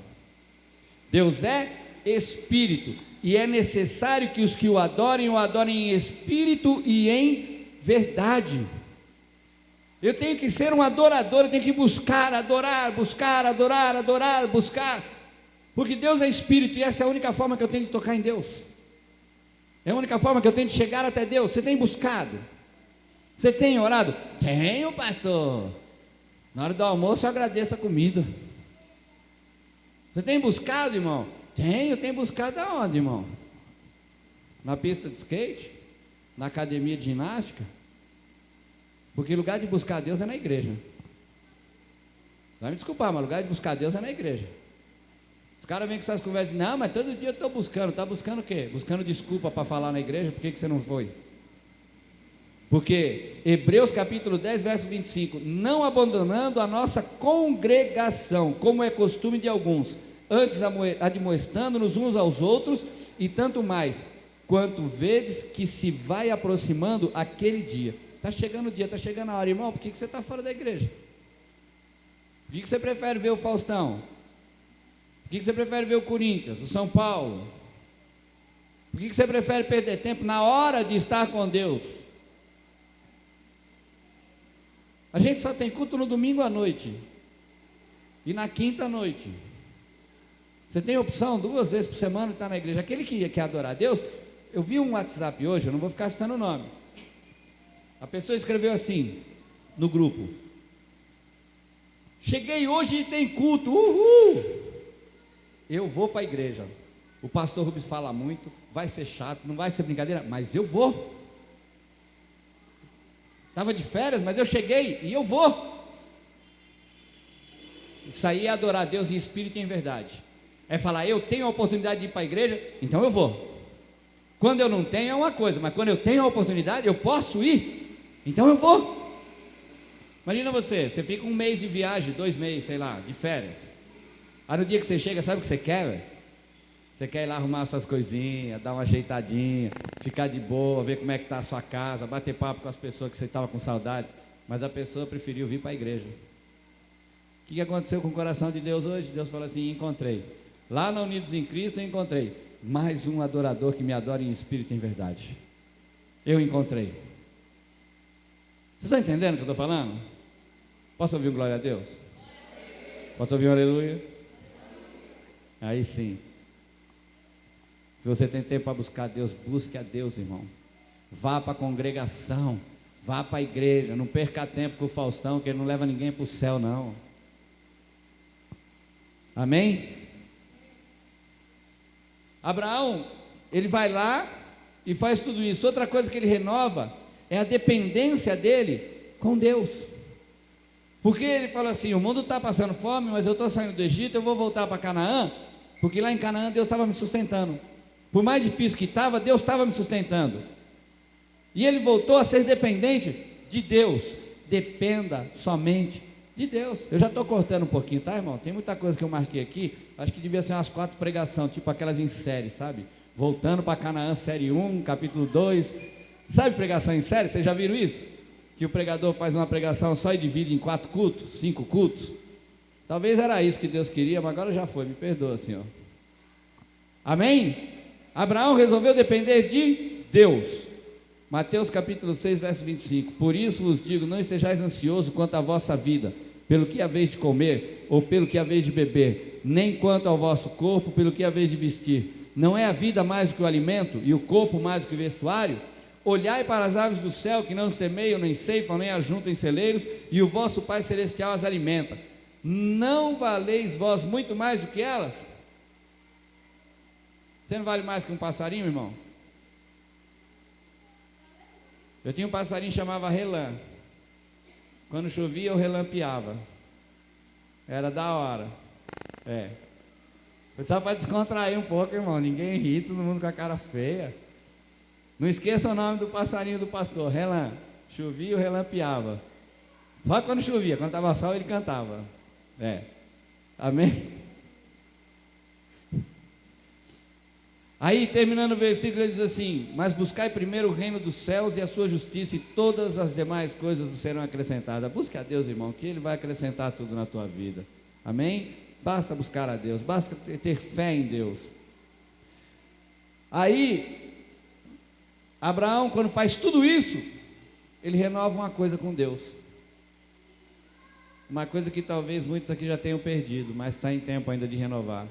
Deus é Espírito, e é necessário que os que o adorem em Espírito e em verdade. Eu tenho que ser um adorador, eu tenho que buscar, adorar, buscar, porque Deus é Espírito, e essa é a única forma que eu tenho de tocar em Deus. É a única forma que eu tenho de chegar até Deus. Você tem buscado? Você tem orado? Tenho, pastor. Na hora do almoço eu agradeço a comida. Você tem buscado, irmão? Tenho buscado aonde, irmão? Na pista de skate? Na academia de ginástica? Porque lugar de buscar Deus é na igreja. Vai me desculpar, mas lugar de buscar Deus é na igreja. Os caras vêm com essas conversas, não, mas todo dia eu estou buscando. Está buscando o quê? Buscando desculpa para falar na igreja, por que você não foi? Porque Hebreus capítulo 10, verso 25, não abandonando a nossa congregação, como é costume de alguns, antes admoestando-nos uns aos outros, e tanto mais, quanto vedes que se vai aproximando aquele dia. Está chegando o dia, está chegando a hora, irmão, por que você está fora da igreja? Por que você prefere ver o Faustão? Por que você prefere ver o Corinthians, o São Paulo? Por que você prefere perder tempo na hora de estar com Deus? A gente só tem culto no domingo à noite e na quinta à noite. Você tem opção 2 vezes por semana de estar na igreja. Aquele que quer adorar a Deus, eu vi um WhatsApp hoje, eu não vou ficar citando o nome. A pessoa escreveu assim no grupo: cheguei hoje e tem culto, uhul! Eu vou para a igreja. O pastor Rubens fala muito, vai ser chato, não vai ser brincadeira, mas eu vou. Estava de férias, mas eu cheguei e eu vou. Isso aí é adorar a Deus em espírito e em verdade. É falar, eu tenho a oportunidade de ir para a igreja, então eu vou. Quando eu não tenho é uma coisa, mas quando eu tenho a oportunidade, eu posso ir, então eu vou. Imagina você fica um mês de viagem, 2 meses, sei lá, de férias. Aí no dia que você chega, sabe o que você quer, velho? Você quer ir lá arrumar essas coisinhas, dar uma ajeitadinha, ficar de boa, ver como é que está a sua casa, bater papo com as pessoas que você estava com saudades, mas a pessoa preferiu vir para a igreja. O que aconteceu com o coração de Deus hoje? Deus falou assim: encontrei. Lá na Unidos em Cristo eu encontrei mais um adorador que me adora em espírito e em verdade. Eu encontrei. Vocês estão entendendo o que eu estou falando? Posso ouvir um glória a Deus? Posso ouvir um aleluia? Aí sim. Se você tem tempo para buscar Deus, busque a Deus, irmão. Vá para a congregação, vá para a igreja, não perca tempo com o Faustão, que ele não leva ninguém para o céu, não. Amém? Abraão, ele vai lá e faz tudo isso. Outra coisa que ele renova é a dependência dele com Deus. Porque ele fala assim: o mundo está passando fome, mas eu estou saindo do Egito, eu vou voltar para Canaã, porque lá em Canaã Deus estava me sustentando. Por mais difícil que estava, Deus estava me sustentando. E ele voltou a ser dependente de Deus. Dependa somente de Deus. Eu já estou cortando um pouquinho, tá, irmão? Tem muita coisa que eu marquei aqui. Acho que devia ser umas 4 pregações, tipo aquelas em série, sabe? Voltando para Canaã, série 1, capítulo 2. Sabe pregação em série? Vocês já viram isso? Que o pregador faz uma pregação só e divide em 4 cultos, 5 cultos. Talvez era isso que Deus queria, mas agora já foi, me perdoa, Senhor. Amém? Abraão resolveu depender de Deus. Mateus capítulo 6, verso 25. Por isso vos digo, não estejais ansiosos quanto à vossa vida, pelo que haveis de comer, ou pelo que haveis de beber, nem quanto ao vosso corpo, pelo que haveis de vestir. Não é a vida mais do que o alimento, e o corpo mais do que o vestuário? Olhai para as aves do céu, que não semeiam, nem ceifam, nem ajuntam em celeiros, e o vosso Pai Celestial as alimenta. Não valeis vós muito mais do que elas? Você não vale mais que um passarinho, irmão? Eu tinha um passarinho que chamava relã. Quando chovia, eu relampeava. Era da hora. Foi só para descontrair um pouco, irmão. Ninguém ri, todo mundo com a cara feia. Não esqueça o nome do passarinho do pastor, relã. Chovia, eu relampeava. Só quando chovia, quando estava sol, ele cantava. Amém? Aí, terminando o versículo, ele diz assim: mas buscai primeiro o reino dos céus e a sua justiça, e todas as demais coisas serão acrescentadas. Busque a Deus, irmão, que Ele vai acrescentar tudo na tua vida. Amém? Basta buscar a Deus, basta ter fé em Deus. Aí, Abraão, quando faz tudo isso, ele renova uma coisa com Deus. Uma coisa que talvez muitos aqui já tenham perdido, mas está em tempo ainda de renovar.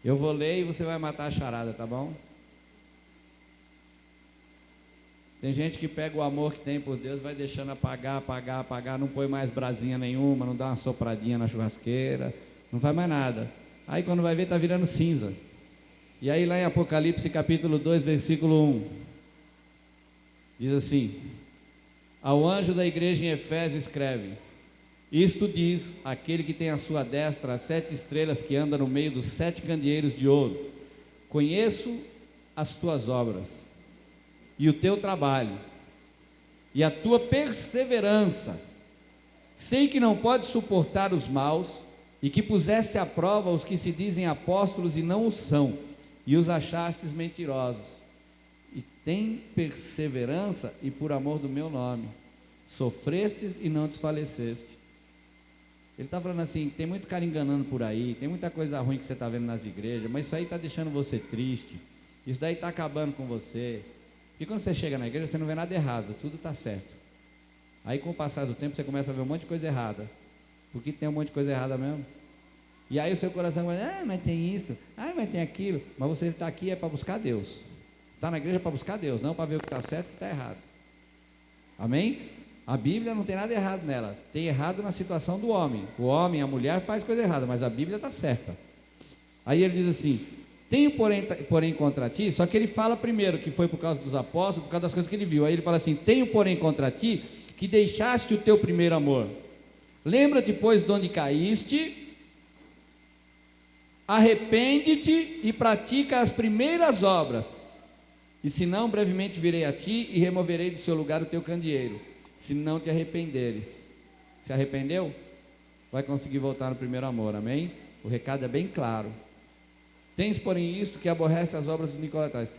Eu vou ler e você vai matar a charada, tá bom? Tem gente que pega o amor que tem por Deus, vai deixando apagar, não põe mais brasinha nenhuma, não dá uma sopradinha na churrasqueira, não faz mais nada. Aí quando vai ver, está virando cinza. E aí lá em Apocalipse capítulo 2, versículo 1, diz assim: ao anjo da igreja em Efésio escreve: isto diz aquele que tem à sua destra as 7 estrelas que anda no meio dos 7 candeeiros de ouro: conheço as tuas obras, e o teu trabalho, e a tua perseverança. Sei que não podes suportar os maus, e que puseste à prova os que se dizem apóstolos e não o são, e os achastes mentirosos. E tem perseverança, e por amor do meu nome sofrestes e não desfaleceste. Ele está falando assim: tem muito cara enganando por aí, tem muita coisa ruim que você está vendo nas igrejas, mas isso aí está deixando você triste, isso daí está acabando com você. E quando você chega na igreja, você não vê nada errado, tudo está certo. Aí com o passar do tempo, você começa a ver um monte de coisa errada, porque tem um monte de coisa errada mesmo. E aí o seu coração vai: mas tem isso, mas tem aquilo. Mas você está aqui é para buscar Deus. Você está na igreja para buscar Deus, não para ver o que está certo e o que está errado. Amém? A Bíblia não tem nada errado nela, tem errado na situação do homem. O homem, a mulher faz coisa errada, mas a Bíblia está certa. Aí ele diz assim: tenho porém contra ti, só que ele fala primeiro que foi por causa dos apóstolos, por causa das coisas que ele viu. Aí ele fala assim: tenho porém contra ti, que deixaste o teu primeiro amor. Lembra-te, pois, de onde caíste, arrepende-te e pratica as primeiras obras, e se não, brevemente virei a ti e removerei do seu lugar o teu candeeiro, se não te arrependeres. Se arrependeu? Vai conseguir voltar no primeiro amor, amém? O recado é bem claro. Tens, porém, isto que aborrece as obras dos nicolaítas,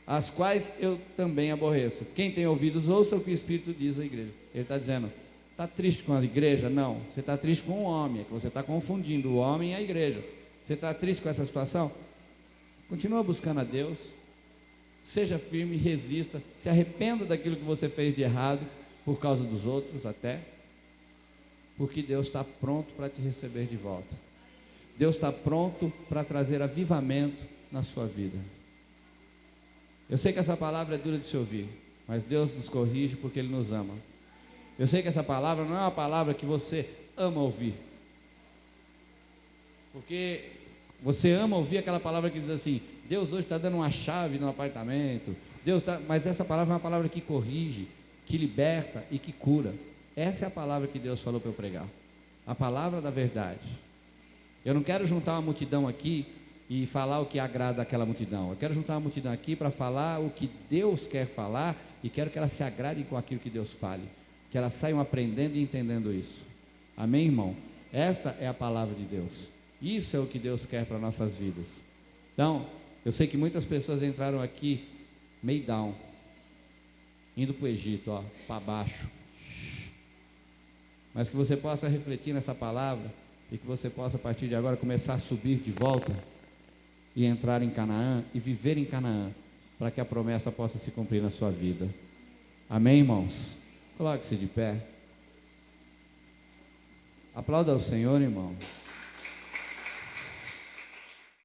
as quais eu também aborreço. Quem tem ouvidos, ouça o que o Espírito diz à igreja. Ele está dizendo, está triste com a igreja? Não, você está triste com o homem, é que você está confundindo o homem e a igreja. Você está triste com essa situação? Continua buscando a Deus, seja firme, resista, se arrependa daquilo que você fez de errado, por causa dos outros até, porque Deus está pronto para te receber de volta. Deus está pronto para trazer avivamento na sua vida. Eu sei que essa palavra é dura de se ouvir, mas Deus nos corrige porque Ele nos ama. Eu sei que essa palavra não é uma palavra que você ama ouvir, porque você ama ouvir aquela palavra que diz assim, Deus hoje está dando uma chave no apartamento, mas essa palavra é uma palavra que corrige, que liberta e que cura. Essa é a palavra que Deus falou para eu pregar, a palavra da verdade. Eu não quero juntar uma multidão aqui e falar o que agrada aquela multidão. Eu quero juntar uma multidão aqui para falar o que Deus quer falar, e quero que elas se agradem com aquilo que Deus fale, que elas saiam aprendendo e entendendo isso. Amém, irmão? Esta é a palavra de Deus. Isso é o que Deus quer para nossas vidas. Então, eu sei que muitas pessoas entraram aqui meio down, indo para o Egito, para baixo. Mas que você possa refletir nessa palavra e que você possa, a partir de agora, começar a subir de volta e entrar em Canaã e viver em Canaã, para que a promessa possa se cumprir na sua vida. Amém, irmãos? Coloque-se de pé. Aplauda ao Senhor, irmão.